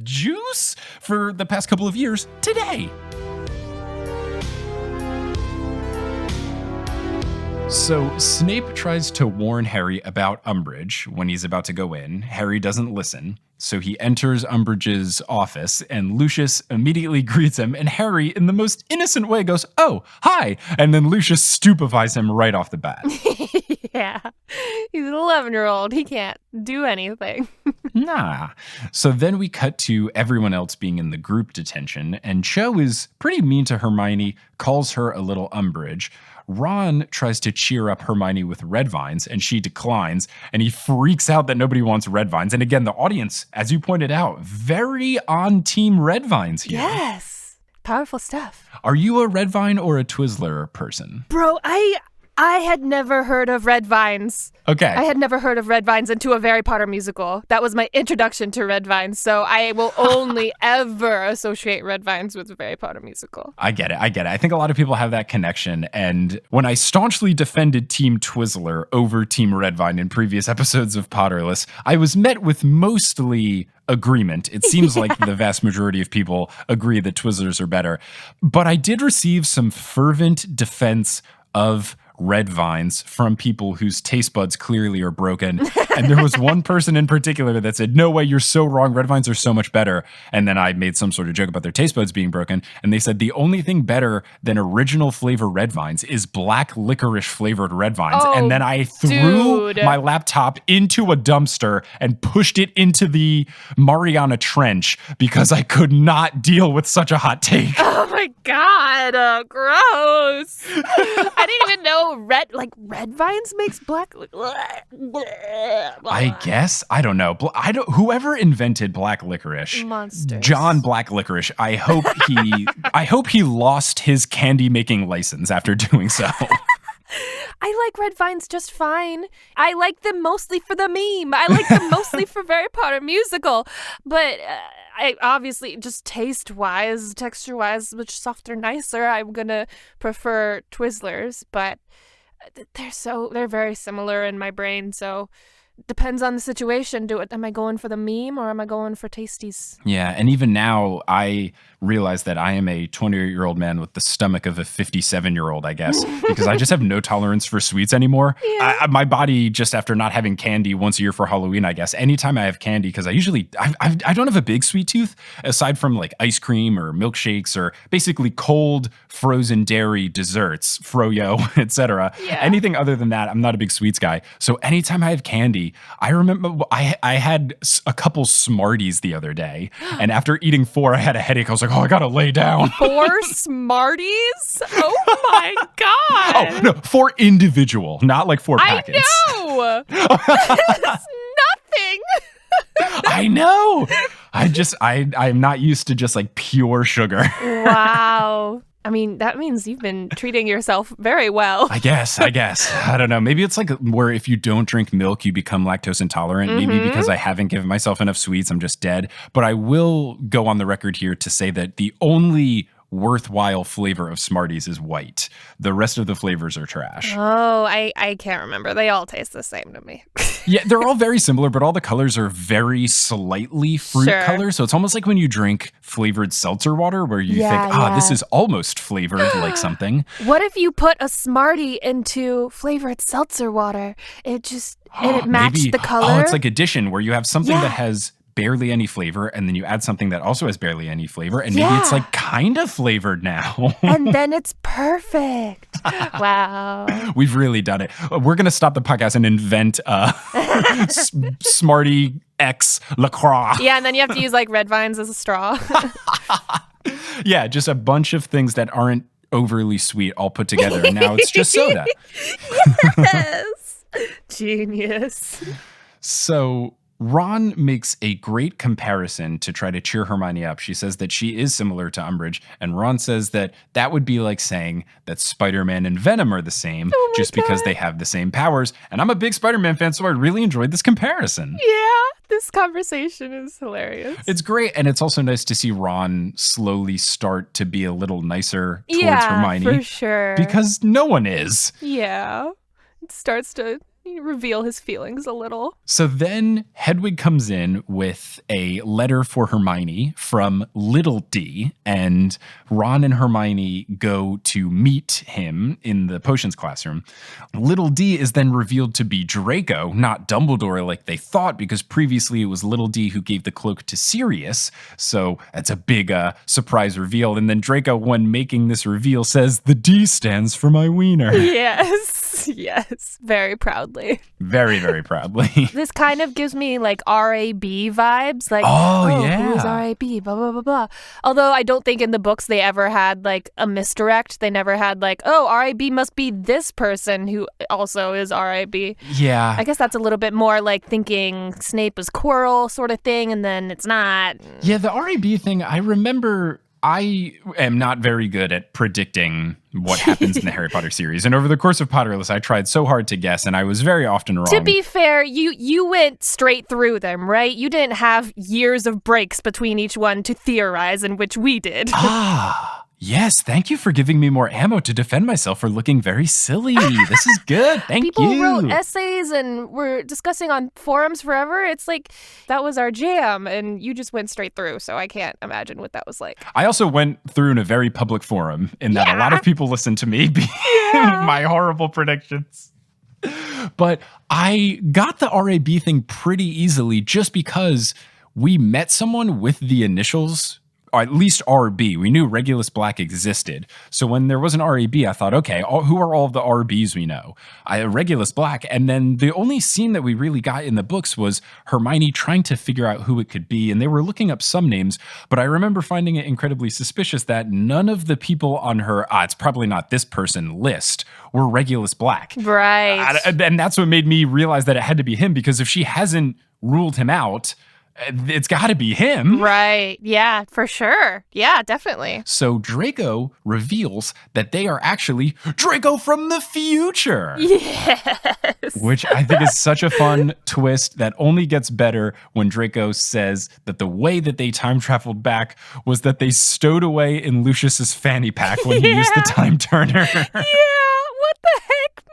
juice for the past couple of years today. So Snape tries to warn Harry about Umbridge when he's about to go in. Harry doesn't listen. So he enters Umbridge's office and Lucius immediately greets him and Harry, in the most innocent way, goes, "Oh, hi." And then Lucius stupefies him right off the bat. Yeah, he's an 11-year-old. He can't do anything. Nah. So then we cut to everyone else being in the group detention and Cho is pretty mean to Hermione, calls her a little Umbridge. Ron tries to cheer up Hermione with red vines, and she declines, and he freaks out that nobody wants red vines. And again, the audience, as you pointed out, very on team red vines here. Yes. Powerful stuff. Are you a red vine or a Twizzler person? Bro, I had never heard of red vines. Okay. I had never heard of red vines until a Harry Potter musical. That was my introduction to red vines. So I will only ever associate red vines with the Harry Potter musical. I get it. I think a lot of people have that connection. And when I staunchly defended Team Twizzler over Team Red Vine in previous episodes of Potterless, I was met with mostly agreement. It seems like the vast majority of people agree that Twizzlers are better. But I did receive some fervent defense of red vines from people whose taste buds clearly are broken. And there was one person in particular that said, "No way, you're so wrong. Red vines are so much better." And then I made some sort of joke about their taste buds being broken. And they said the only thing better than original flavor red vines is black licorice flavored red vines. Oh, and then I threw my laptop into a dumpster and pushed it into the Mariana Trench because I could not deal with such a hot take. Oh my God, gross. I didn't even know red vines makes black. I guess. I don't know. Whoever invented black licorice, Monsters. John Black Licorice, I hope he lost his candy making license after doing so. I like red vines just fine. I like them mostly for the meme. I like them mostly for Harry Potter musical. But I obviously, just taste-wise, texture-wise, much softer, nicer, I'm going to prefer Twizzlers. But they're very similar in my brain, so depends on the situation. Am I going for the meme or am I going for tasties? Yeah, and even now, I realize that I am a 28-year-old man with the stomach of a 57-year-old, I guess, because I just have no tolerance for sweets anymore. Yeah. My body, just after not having candy once a year for Halloween, I guess, anytime I have candy, because I don't have a big sweet tooth, aside from like ice cream or milkshakes or basically cold frozen dairy desserts, froyo, etc. Yeah. Anything other than that, I'm not a big sweets guy. So anytime I have candy, I remember I had a couple Smarties the other day, and after eating 4, I had a headache. I was like, "Oh, I gotta lay down." 4 Smarties? Oh my God. Oh, no, 4 individual, not like 4 packets. I know. That's nothing. I know. I'm not used to just like pure sugar. Wow. I mean, that means you've been treating yourself very well. I guess. I don't know. Maybe it's like where if you don't drink milk, you become lactose intolerant. Maybe because I haven't given myself enough sweets, I'm just dead. But I will go on the record here to say that the only worthwhile flavor of Smarties is white. The rest of the flavors are trash. Oh, I can't remember. They all taste the same to me. Yeah, they're all very similar, but all the colors are very slightly fruit colors. So it's almost like when you drink flavored seltzer water where you think, this is almost flavored like something. What if you put a Smartie into flavored seltzer water? It matched the color. Oh, it's like addition where you have something that has barely any flavor, and then you add something that also has barely any flavor, and maybe it's like kind of flavored now. And then it's perfect. Wow. We've really done it. We're going to stop the podcast and invent Smartie X LaCroix. Yeah, and then you have to use like red vines as a straw. Yeah, just a bunch of things that aren't overly sweet all put together, and now it's just soda. Yes. Genius. So Ron makes a great comparison to try to cheer Hermione up. She says that she is similar to Umbridge, and Ron says that that would be like saying that Spider-Man and Venom are the same because they have the same powers. And I'm a big Spider-Man fan, so I really enjoyed this comparison. Yeah, this conversation is hilarious. It's great, and it's also nice to see Ron slowly start to be a little nicer towards Hermione. For sure. Because no one is. Yeah, it starts to reveal his feelings a little. So then Hedwig comes in with a letter for Hermione from Little D, and Ron and Hermione go to meet him in the potions classroom. Little D is then revealed to be Draco, not Dumbledore like they thought, because previously it was Little D who gave the cloak to Sirius. So that's a big surprise reveal. And then Draco, when making this reveal, says, "The D stands for my wiener." Yes, very proudly. Very, very proudly. This kind of gives me like RAB vibes. Like, who's RAB? Blah, blah, blah, blah. Although I don't think in the books they ever had like a misdirect. They never had like, RAB must be this person who also is RAB. Yeah. I guess that's a little bit more like thinking Snape is Quirrell sort of thing, and then it's not. Yeah, the RAB thing, I remember I am not very good at predicting what happens in the Harry Potter series. And over the course of Potterless, I tried so hard to guess, and I was very often wrong. To be fair, you went straight through them, right? You didn't have years of breaks between each one to theorize, in which we did. Yes, thank you for giving me more ammo to defend myself for looking very silly. This is good. Thank you. People wrote essays and were discussing on forums forever. It's like, that was our jam, and you just went straight through, so I can't imagine what that was like. I also went through in a very public forum in that a lot of people listened to me my horrible predictions. But I got the RAB thing pretty easily just because we met someone with the initials, or at least RB. We knew Regulus Black existed. So when there was an RAB, I thought, okay, who are all of the RBs we know? Regulus Black. And then the only scene that we really got in the books was Hermione trying to figure out who it could be. And they were looking up some names, but I remember finding it incredibly suspicious that none of the people on her, it's probably not this person list, were Regulus Black. Right. And that's what made me realize that it had to be him, because if she hasn't ruled him out, it's got to be him. Right. Yeah, for sure. Yeah, definitely. So Draco reveals that they are actually Draco from the future. Yes. Which I think is such a fun twist that only gets better when Draco says that the way that they time traveled back was that they stowed away in Lucius's fanny pack when he used the time turner. Yeah. What the heck,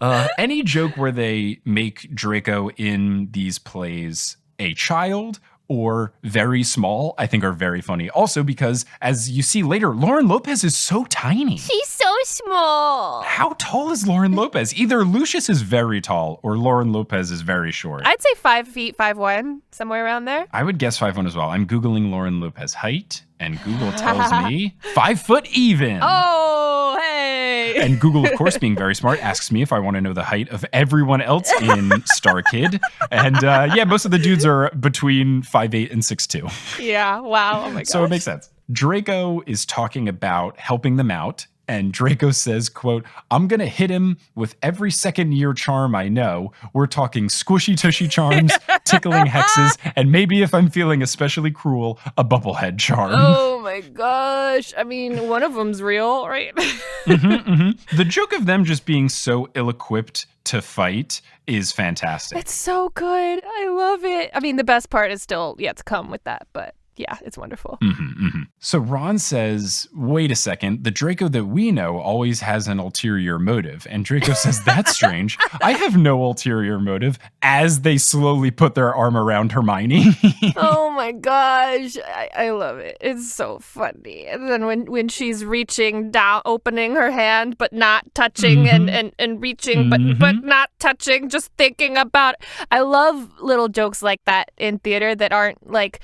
man? Any joke where they make Draco in these plays a child or very small, I think are very funny. Also because, as you see later, Lauren Lopez is so tiny. She's so small. How tall is Lauren Lopez? Either Lucius is very tall or Lauren Lopez is very short. I'd say 5 feet, 5'1", somewhere around there. I would guess 5'1" as well. I'm Googling Lauren Lopez height, and Google tells me 5 foot even. Oh, hey. And Google, of course, being very smart, asks me if I want to know the height of everyone else in Star Kid. And most of the dudes are between 5'8" and 6'2". Yeah, wow. Oh my gosh. So it makes sense. Draco is talking about helping them out, And Draco says, quote, I'm going to hit him with every second year charm I know. We're talking squishy tushy charms, tickling hexes, and maybe if I'm feeling especially cruel, a bubblehead charm. Oh my gosh. I mean, one of them's real, right? The joke of them just being so ill-equipped to fight is fantastic. It's so good. I love it. I mean, the best part is still yet to come with that, but yeah, it's wonderful. So Ron says, wait a second, the Draco that we know always has an ulterior motive. And Draco says, that's strange. I have no ulterior motive, as they slowly put their arm around Hermione. Oh my gosh. I love it. It's so funny. And then when she's reaching down, opening her hand, but not touching and reaching, but not touching, just thinking about it. I love little jokes like that in theater that aren't like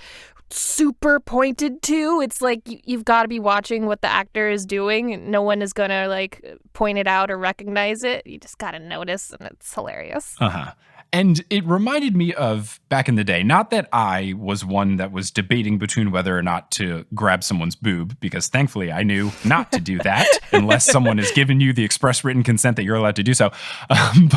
super pointed to. It's like you've got to be watching what the actor is doing, and no one is gonna like point it out or recognize it. You just gotta notice, and it's hilarious. And it reminded me of back in the day, not that I was one that was debating between whether or not to grab someone's boob, because thankfully I knew not to do that unless someone has given you the express written consent that you're allowed to do so.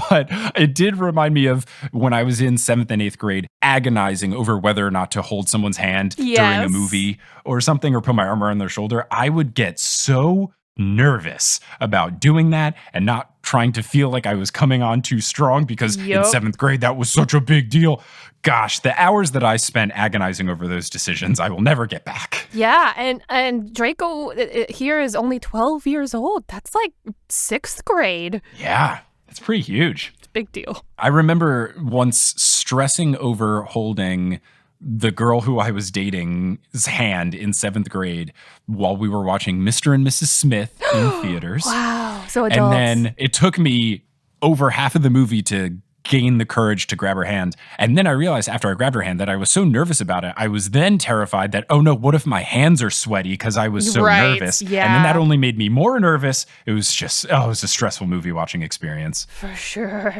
But it did remind me of when I was in 7th and 8th grade, agonizing over whether or not to hold someone's hand during a movie or something, or put my arm around their shoulder. I would get so nervous about doing that and not trying to feel like I was coming on too strong, because in 7th grade, that was such a big deal. Gosh, the hours that I spent agonizing over those decisions, I will never get back. Yeah, and Draco here is only 12 years old. That's like 6th grade. Yeah, it's pretty huge. It's a big deal. I remember once stressing over holding the girl who I was dating's hand in 7th grade while we were watching Mr. and Mrs. Smith in theaters. Wow, so adults. And then it took me over half of the movie to gain the courage to grab her hand. And then I realized after I grabbed her hand that I was so nervous about it. I was then terrified that, oh no, what if my hands are sweaty because I was so nervous? Yeah. And then that only made me more nervous. It was just, it was a stressful movie watching experience. For sure.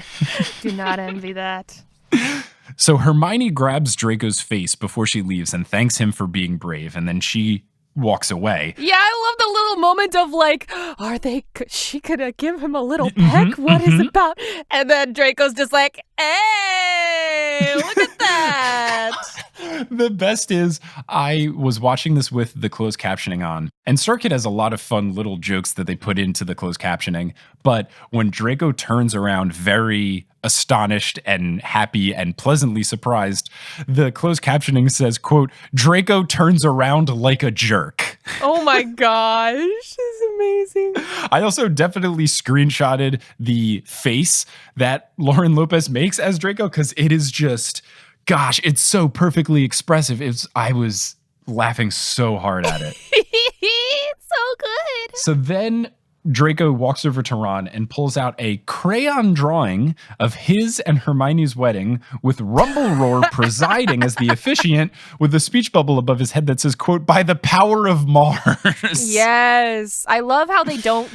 Do not envy that. So Hermione grabs Draco's face before she leaves and thanks him for being brave, and then she walks away. Yeah, I love the little moment of like, she gonna give him a little peck? What is it about? And then Draco's just like, hey, look at that. The best is I was watching this with the closed captioning on, and Circuit has a lot of fun little jokes that they put into the closed captioning. But when Draco turns around very astonished and happy and pleasantly surprised, the closed captioning says, quote, Draco turns around like a jerk. Oh my gosh, this is amazing. I also definitely screenshotted the face that Lauren Lopez makes as Draco, because it is just, gosh, it's so perfectly expressive. I was laughing so hard at it. It's so good. So then Draco walks over to Ron and pulls out a crayon drawing of his and Hermione's wedding, with Rumbleroar presiding as the officiant, with a speech bubble above his head that says, quote, by the power of Mars. Yes. I love how they don't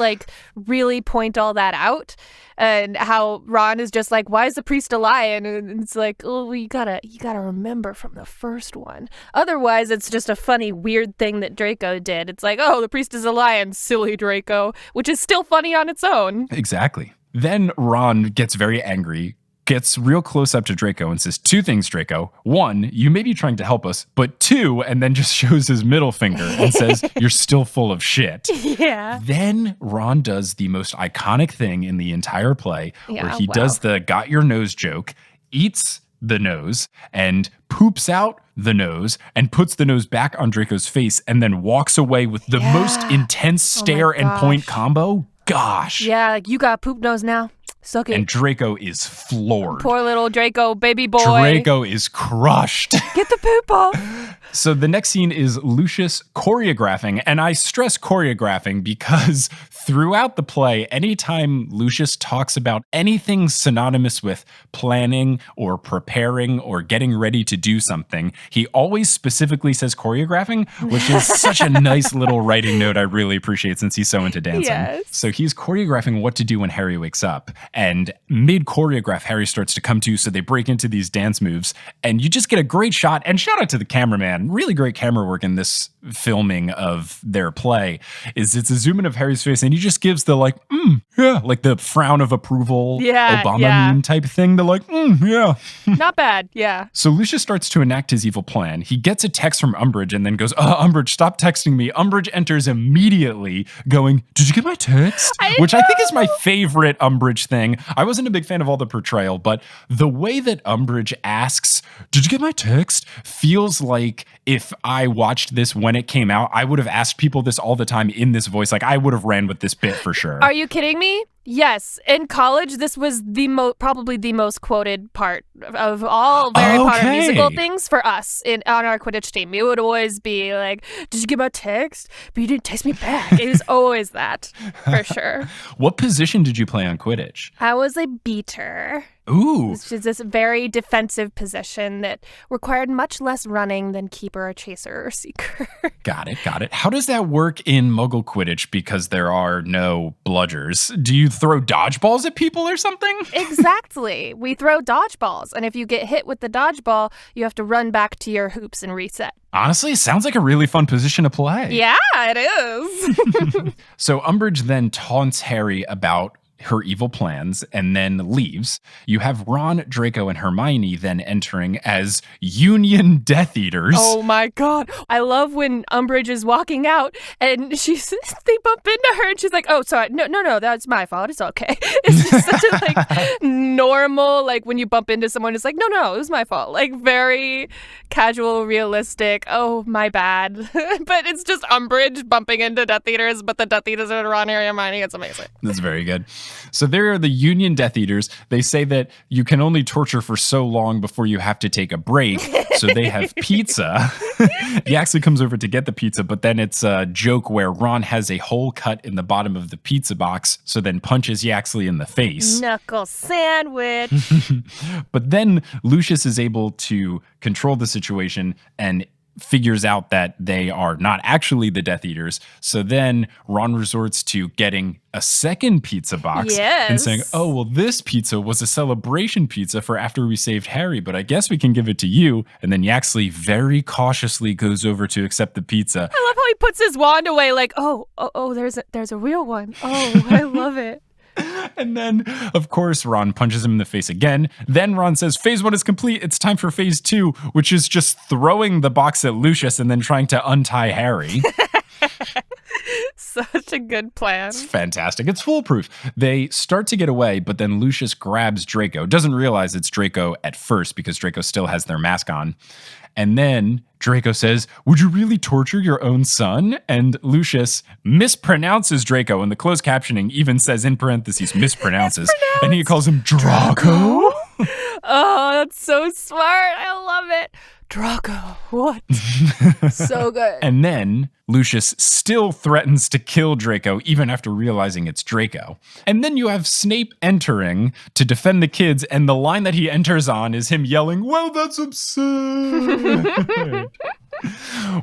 really point all that out, and how Ron is just like, why is the priest a lion? And it's like, oh, well, you gotta remember from the first one. Otherwise, it's just a funny, weird thing that Draco did. It's like, oh, the priest is a lion, silly Draco, which is still funny on its own. Exactly. Then Ron gets very angry, gets real close up to Draco and says, 2 things, Draco. 1, you may be trying to help us, but 2, and then just shows his middle finger and says, you're still full of shit. Yeah. Then Ron does the most iconic thing in the entire play, where he does the got your nose joke, eats the nose, and poops out the nose, and puts the nose back on Draco's face, and then walks away with the most intense stare and point combo. Gosh. Yeah, you got poop nose now. Suck it. And Draco is floored. Poor little Draco, baby boy. Draco is crushed. Get the poop off. So the next scene is Lucius choreographing, and I stress choreographing because throughout the play, anytime Lucius talks about anything synonymous with planning or preparing or getting ready to do something, he always specifically says choreographing, which is such a nice little writing note I really appreciate since he's so into dancing. Yes. So he's choreographing what to do when Harry wakes up, and mid-choreograph, Harry starts to come to, so they break into these dance moves, and you just get a great shot, and shout out to the cameraman man, really great camera work in this filming of their play, is it's a zoom in of Harry's face and he just gives the like, yeah, like the frown of approval, Obama meme type thing. The like, yeah. Not bad, yeah. So Lucius starts to enact his evil plan. He gets a text from Umbridge and then goes, Umbridge, stop texting me. Umbridge enters immediately going, did you get my text? Which I think is my favorite Umbridge thing. I wasn't a big fan of all the portrayal, but the way that Umbridge asks, did you get my text? Feels like if I watched this when it came out, I would have asked people this all the time in this voice. Like I would have ran with this bit for sure. Are you kidding me? Yes. In college, this was probably the most quoted part of all Harry Potter musical things for us on our Quidditch team. It would always be like, did you get my text? But you didn't text me back. It was always that, for sure. What position did you play on Quidditch? I was a beater. Ooh. Which is this very defensive position that required much less running than keeper or chaser or seeker. Got it. How does that work in Muggle Quidditch because there are no bludgers? Do you throw dodgeballs at people or something? Exactly. We throw dodgeballs, and if you get hit with the dodgeball, you have to run back to your hoops and reset. Honestly, it sounds like a really fun position to play. Yeah, it is. So Umbridge then taunts Harry about her evil plans and then leaves. You have Ron, Draco, and Hermione then entering as Union Death Eaters. Oh my God. I love when Umbridge is walking out and they bump into her and she's like, oh, sorry. No, that's my fault. It's okay. It's just such a like normal, like when you bump into someone, it's like, no, it was my fault. Like very casual, realistic. Oh, my bad. But it's just Umbridge bumping into Death Eaters, but the Death Eaters are Ron, Harry, and Hermione. It's amazing. That's very good. So there are the Union Death Eaters. They say that you can only torture for so long before you have to take a break. So they have pizza. Yaxley comes over to get the pizza, but then it's a joke where Ron has a hole cut in the bottom of the pizza box, so then punches Yaxley in the face. Knuckle sandwich. But then Lucius is able to control the situation and figures out that they are not actually the Death Eaters. So then Ron resorts to getting a second pizza box and saying, oh, well, this pizza was a celebration pizza for after we saved Harry, but I guess we can give it to you. And then Yaxley very cautiously goes over to accept the pizza. I love how he puts his wand away like, oh, there's a real one. Oh, I love it. And then, of course, Ron punches him in the face again. Then Ron says, phase 1 is complete. It's time for phase 2, which is just throwing the box at Lucius and then trying to untie Harry. Such a good plan. It's fantastic. It's foolproof. They start to get away, but then Lucius grabs Draco. Doesn't realize it's Draco at first because Draco still has their mask on. And then Draco says, would you really torture your own son? And Lucius mispronounces Draco, and the closed captioning even says in parentheses, mispronounces. And he calls him Draco. Oh, that's so smart. I love it. Draco, what? So good. And then Lucius still threatens to kill Draco even after realizing it's Draco. And then you have Snape entering to defend the kids, and the line that he enters on is him yelling, well, that's absurd.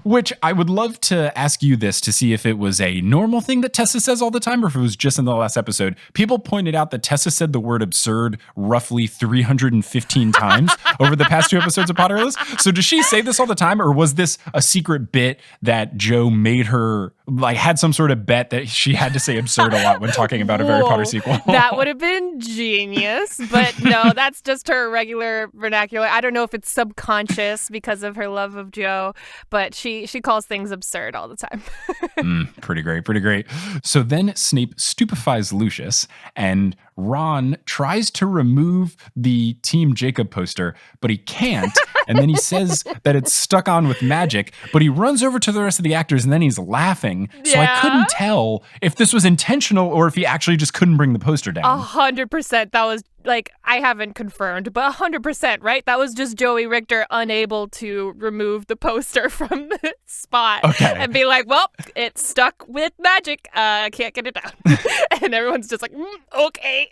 Which I would love to ask you this to see if it was a normal thing that Tessa says all the time or if it was just in the last episode. People pointed out that Tessa said the word absurd roughly 315 times over the past 2 episodes of Potterless. So does she say this all the time, or was this a secret bit that Joe made her, like, had some sort of bet that she had to say absurd a lot when talking about a Harry Potter sequel? That would have been genius, but no, that's just her regular vernacular. I don't know if it's subconscious because of her love of Joe, but she calls things absurd all the time. Pretty great. So then Snape stupefies Lucius, and Ron tries to remove the Team Jacob poster, but he can't. And then he says that it's stuck on with magic, but he runs over to the rest of the actors and then he's laughing. So I couldn't tell if this was intentional or if he actually just couldn't bring the poster down. 100%. That was, like, I haven't confirmed, but 100%, right? That was just Joey Richter unable to remove the poster from the spot and be like, well, it's stuck with magic. I can't get it down. And everyone's just like, okay.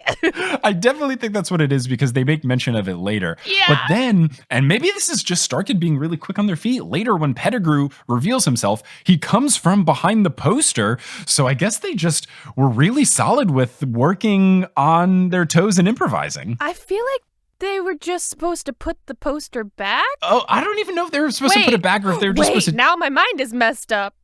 I definitely think that's what it is because they make mention of it later. Yeah. But then, and maybe this is just Starkid being really quick on their feet. Later, when Pettigrew reveals himself, he comes from behind the poster. So I guess they just were really solid with working on their toes and improvising. I feel like they were just supposed to put the poster back? Oh, I don't even know if they were supposed to put it back or if they were just supposed to... now my mind is messed up.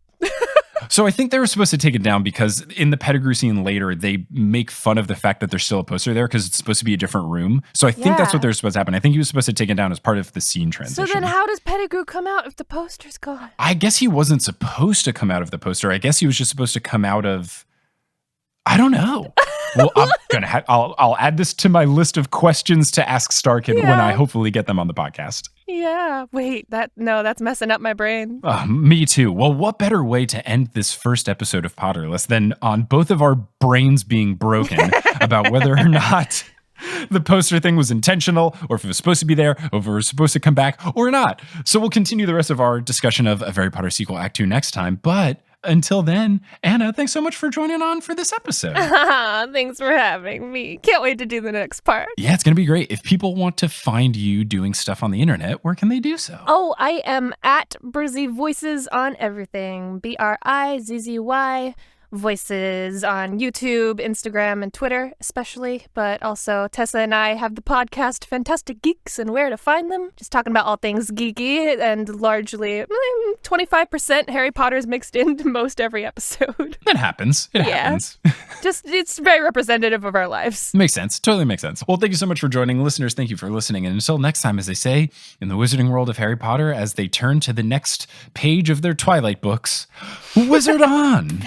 So I think they were supposed to take it down because in the Pettigrew scene later, they make fun of the fact that there's still a poster there because it's supposed to be a different room. So I think that's what they're supposed to happen. I think he was supposed to take it down as part of the scene transition. So then how does Pettigrew come out if the poster's gone? I guess he wasn't supposed to come out of the poster. I guess he was just supposed to come out of... I don't know. Well, I'm gonna I'll add this to my list of questions to ask Starkid when I hopefully get them on the podcast. Yeah. Wait, that's messing up my brain. Me too. Well, what better way to end this first episode of Potterless than on both of our brains being broken about whether or not the poster thing was intentional, or if it was supposed to be there, or if it was supposed to come back, or not. So we'll continue the rest of our discussion of A Harry Potter Sequel Act 2 next time, but... until then, Anna, thanks so much for joining on for this episode. Thanks for having me. Can't wait to do the next part. Yeah, it's going to be great. If people want to find you doing stuff on the internet, where can they do so? Oh, I am at Brizzy Voices on everything. BRIZZY Voices on YouTube, Instagram, and Twitter especially, but also Tessa and I have the podcast Fantastic Geeks and Where to Find Them, just talking about all things geeky and largely 25% Harry Potter's mixed into most every episode. That happens. It happens. Just, it's very representative of our lives. Makes sense. Totally makes sense. Well, thank you so much for joining. Listeners, thank you for listening. And until next time, as they say, in the wizarding world of Harry Potter, as they turn to the next page of their Twilight books, wizard on!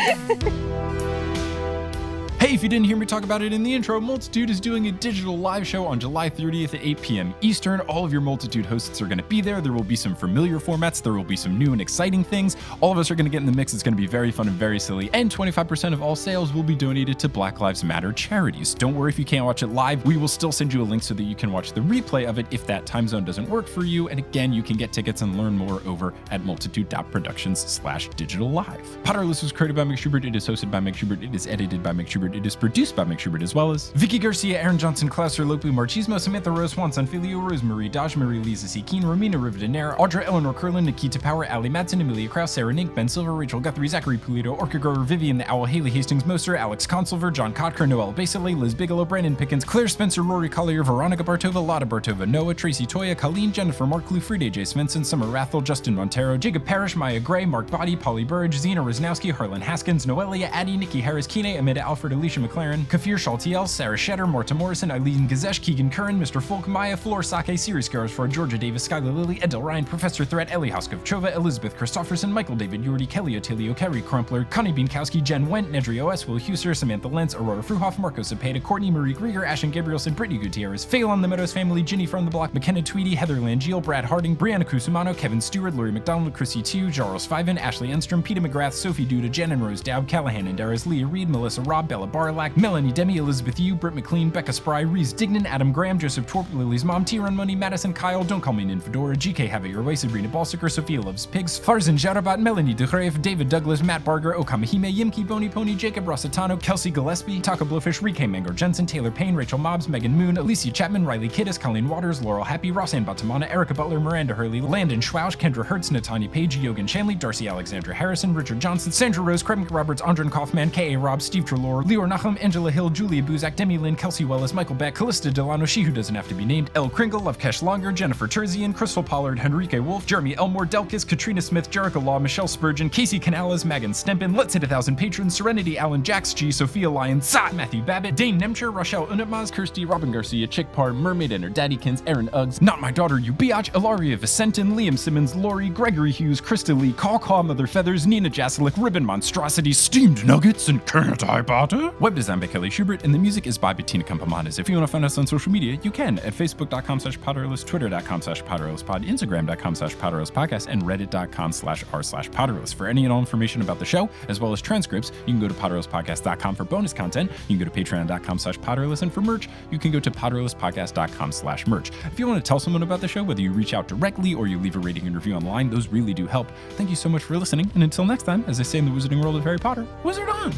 Hey, if you didn't hear me talk about it in the intro, Multitude is doing a digital live show on July 30th at 8 p.m. Eastern. All of your Multitude hosts are going to be there. There will be some familiar formats. There will be some new and exciting things. All of us are going to get in the mix. It's going to be very fun and very silly. And 25% of all sales will be donated to Black Lives Matter charities. Don't worry if you can't watch it live. We will still send you a link so that you can watch the replay of it if that time zone doesn't work for you. And again, you can get tickets and learn more over at multitude.productions/digital live. Potterless was created by Mick Schubert. It is hosted by Mick Schubert. It is edited by Mick Schubert. It is produced by Mick Schubert, as well as Vicky Garcia, Aaron Johnson, Klauser, Lopu, Marchismo, Samantha Rose, Juan Sanfilio, Rosemary, Daj, Marie, Lisa C. Keen, Romina Rivadeneira, Audra, Eleanor Curlin, Nikita Power, Ali Madsen, Amelia Krause, Sarah Nink, Ben Silver, Rachel Guthrie, Zachary Pulido, Orca Grower, Vivian the Owl, Haley Hastings Moser, Alex Consulver, John Kotker, Noel Basile, Liz Bigelow, Brandon Pickens, Claire Spencer, Rory Collier, Veronica Bartova, Lotta Bartova, Noah, Tracy Toya, Colleen, Jennifer Mark, Friede J. Svensson, Summer Rathel, Justin Montero, Jacob Parrish, Maya Gray, Mark Body, Polly Burge, Zena Rosnowski, Harlan Haskins, Noelia, Addie, Nikki Harris, Kine, Amanda Alfred, Alicia McLaren, Kafir Shaltiel, Sarah Shetter, Marta Morrison, Eileen Gazesh, Keegan Curran, Mr. Folk, Maya, Floor Sake, Siri Scarsford, Georgia Davis, Skylar Lilly, Edel Ryan, Professor Threat, Ellie Hoskov-Chova, Elizabeth Christofferson, Michael David Yordi, Kelly Otilio, Kerry Crumpler, Connie Bienkowski, Jen Went, Nedry OS, Will Huser, Samantha Lentz, Aurora Fruhoff, Marco Cepeda, Courtney Marie Grieger, Ashton Gabrielson, Brittany Gutierrez, Phelan the Meadows family, Ginny from the Block, McKenna Tweedy, Heather Langeal, Brad Harding, Brianna Cusumano, Kevin Stewart, Lori McDonald, Chrissy Tu, Jarls Fiven, Ashley Enstrom, Peter McGrath, Sophie Duda, Jen and Rose Dowd, Callahan and Darius, Leah Reed, Melissa Robb, Bella Barlack, Melanie Demi, Elizabeth Yu, Britt McLean, Becca Spry, Reese Dignan, Adam Graham, Joseph Torp, Lily's mom, T-Run Money, Madison Kyle, Don't Call Me Ninfedora, GK Have It Your Way, Sabrina Balsiker, Sophia Loves Pigs, Farzan Jarabat, Melanie DeGrave, David Douglas, Matt Barger, Okamahime, Yimki Bony Pony, Jacob Rossitano, Kelsey Gillespie, Taka Blowfish, Rike Mangor Jensen, Taylor Payne, Rachel Mobbs, Megan Moon, Alicia Chapman, Riley Kiddis, Colleen Waters, Laurel Happy, Rossanne Batamana, Erica Butler, Miranda Hurley, Landon Schwausch, Kendra Hertz, Natanya Page, Yogan Shanley, Darcy Alexandra Harrison, Richard Johnson, Sandra Rose, Craig McRoberts, Andron Kaufman, K.A. Robb, Steve Trelaw, Leor Nachum, Angela Hill, Julia Buzak, Demi Lynn, Kelsey Wellis, Michael Beck, Callista Delano, She Who Doesn't Have to Be Named, Elle Kringle, Lovekesh Longer, Jennifer Terzian, Crystal Pollard, Henrique Wolf, Jeremy Elmore, Delkis, Katrina Smith, Jericho Law, Michelle Spurgeon, Casey Canales, Megan Stempin, Let's Hit 1,000 Patrons, Serenity Allen, Jax G, Sophia Lyons, Sa, Matthew Babbitt, Dane Nemcher, Rochelle Unatmaz, Kirsty, Robin Garcia, Chick Parr, Mermaid and her Daddykins, Aaron Uggs, Not My Daughter, You Biatch, Ilaria Vicentin, Liam Simmons, Lori, Gregory Hughes, Krista Lee, Caw Mother Feathers, Nina Jasalik, Ribbon Monstrosity, Steamed Nuggets, and Can't I Potter? Web design by Kelly Schubert, and the music is by Bettina Campamanes. If you want to find us on social media, you can at facebook.com/Potterless, twitter.com/PotterlessPod, instagram.com/PotterlessPodcast, and reddit.com/r/Potterless. For any and all information about the show, as well as transcripts, you can go to PotterlessPodcast.com for bonus content. You can go to patreon.com/Potterless, and for merch, you can go to PotterlessPodcast.com/merch. If you want to tell someone about the show, whether you reach out directly or you leave a rating and review online, those really do help. Thank you so much for listening, and until next time, as I say in the wizarding world of Harry Potter, wizard on!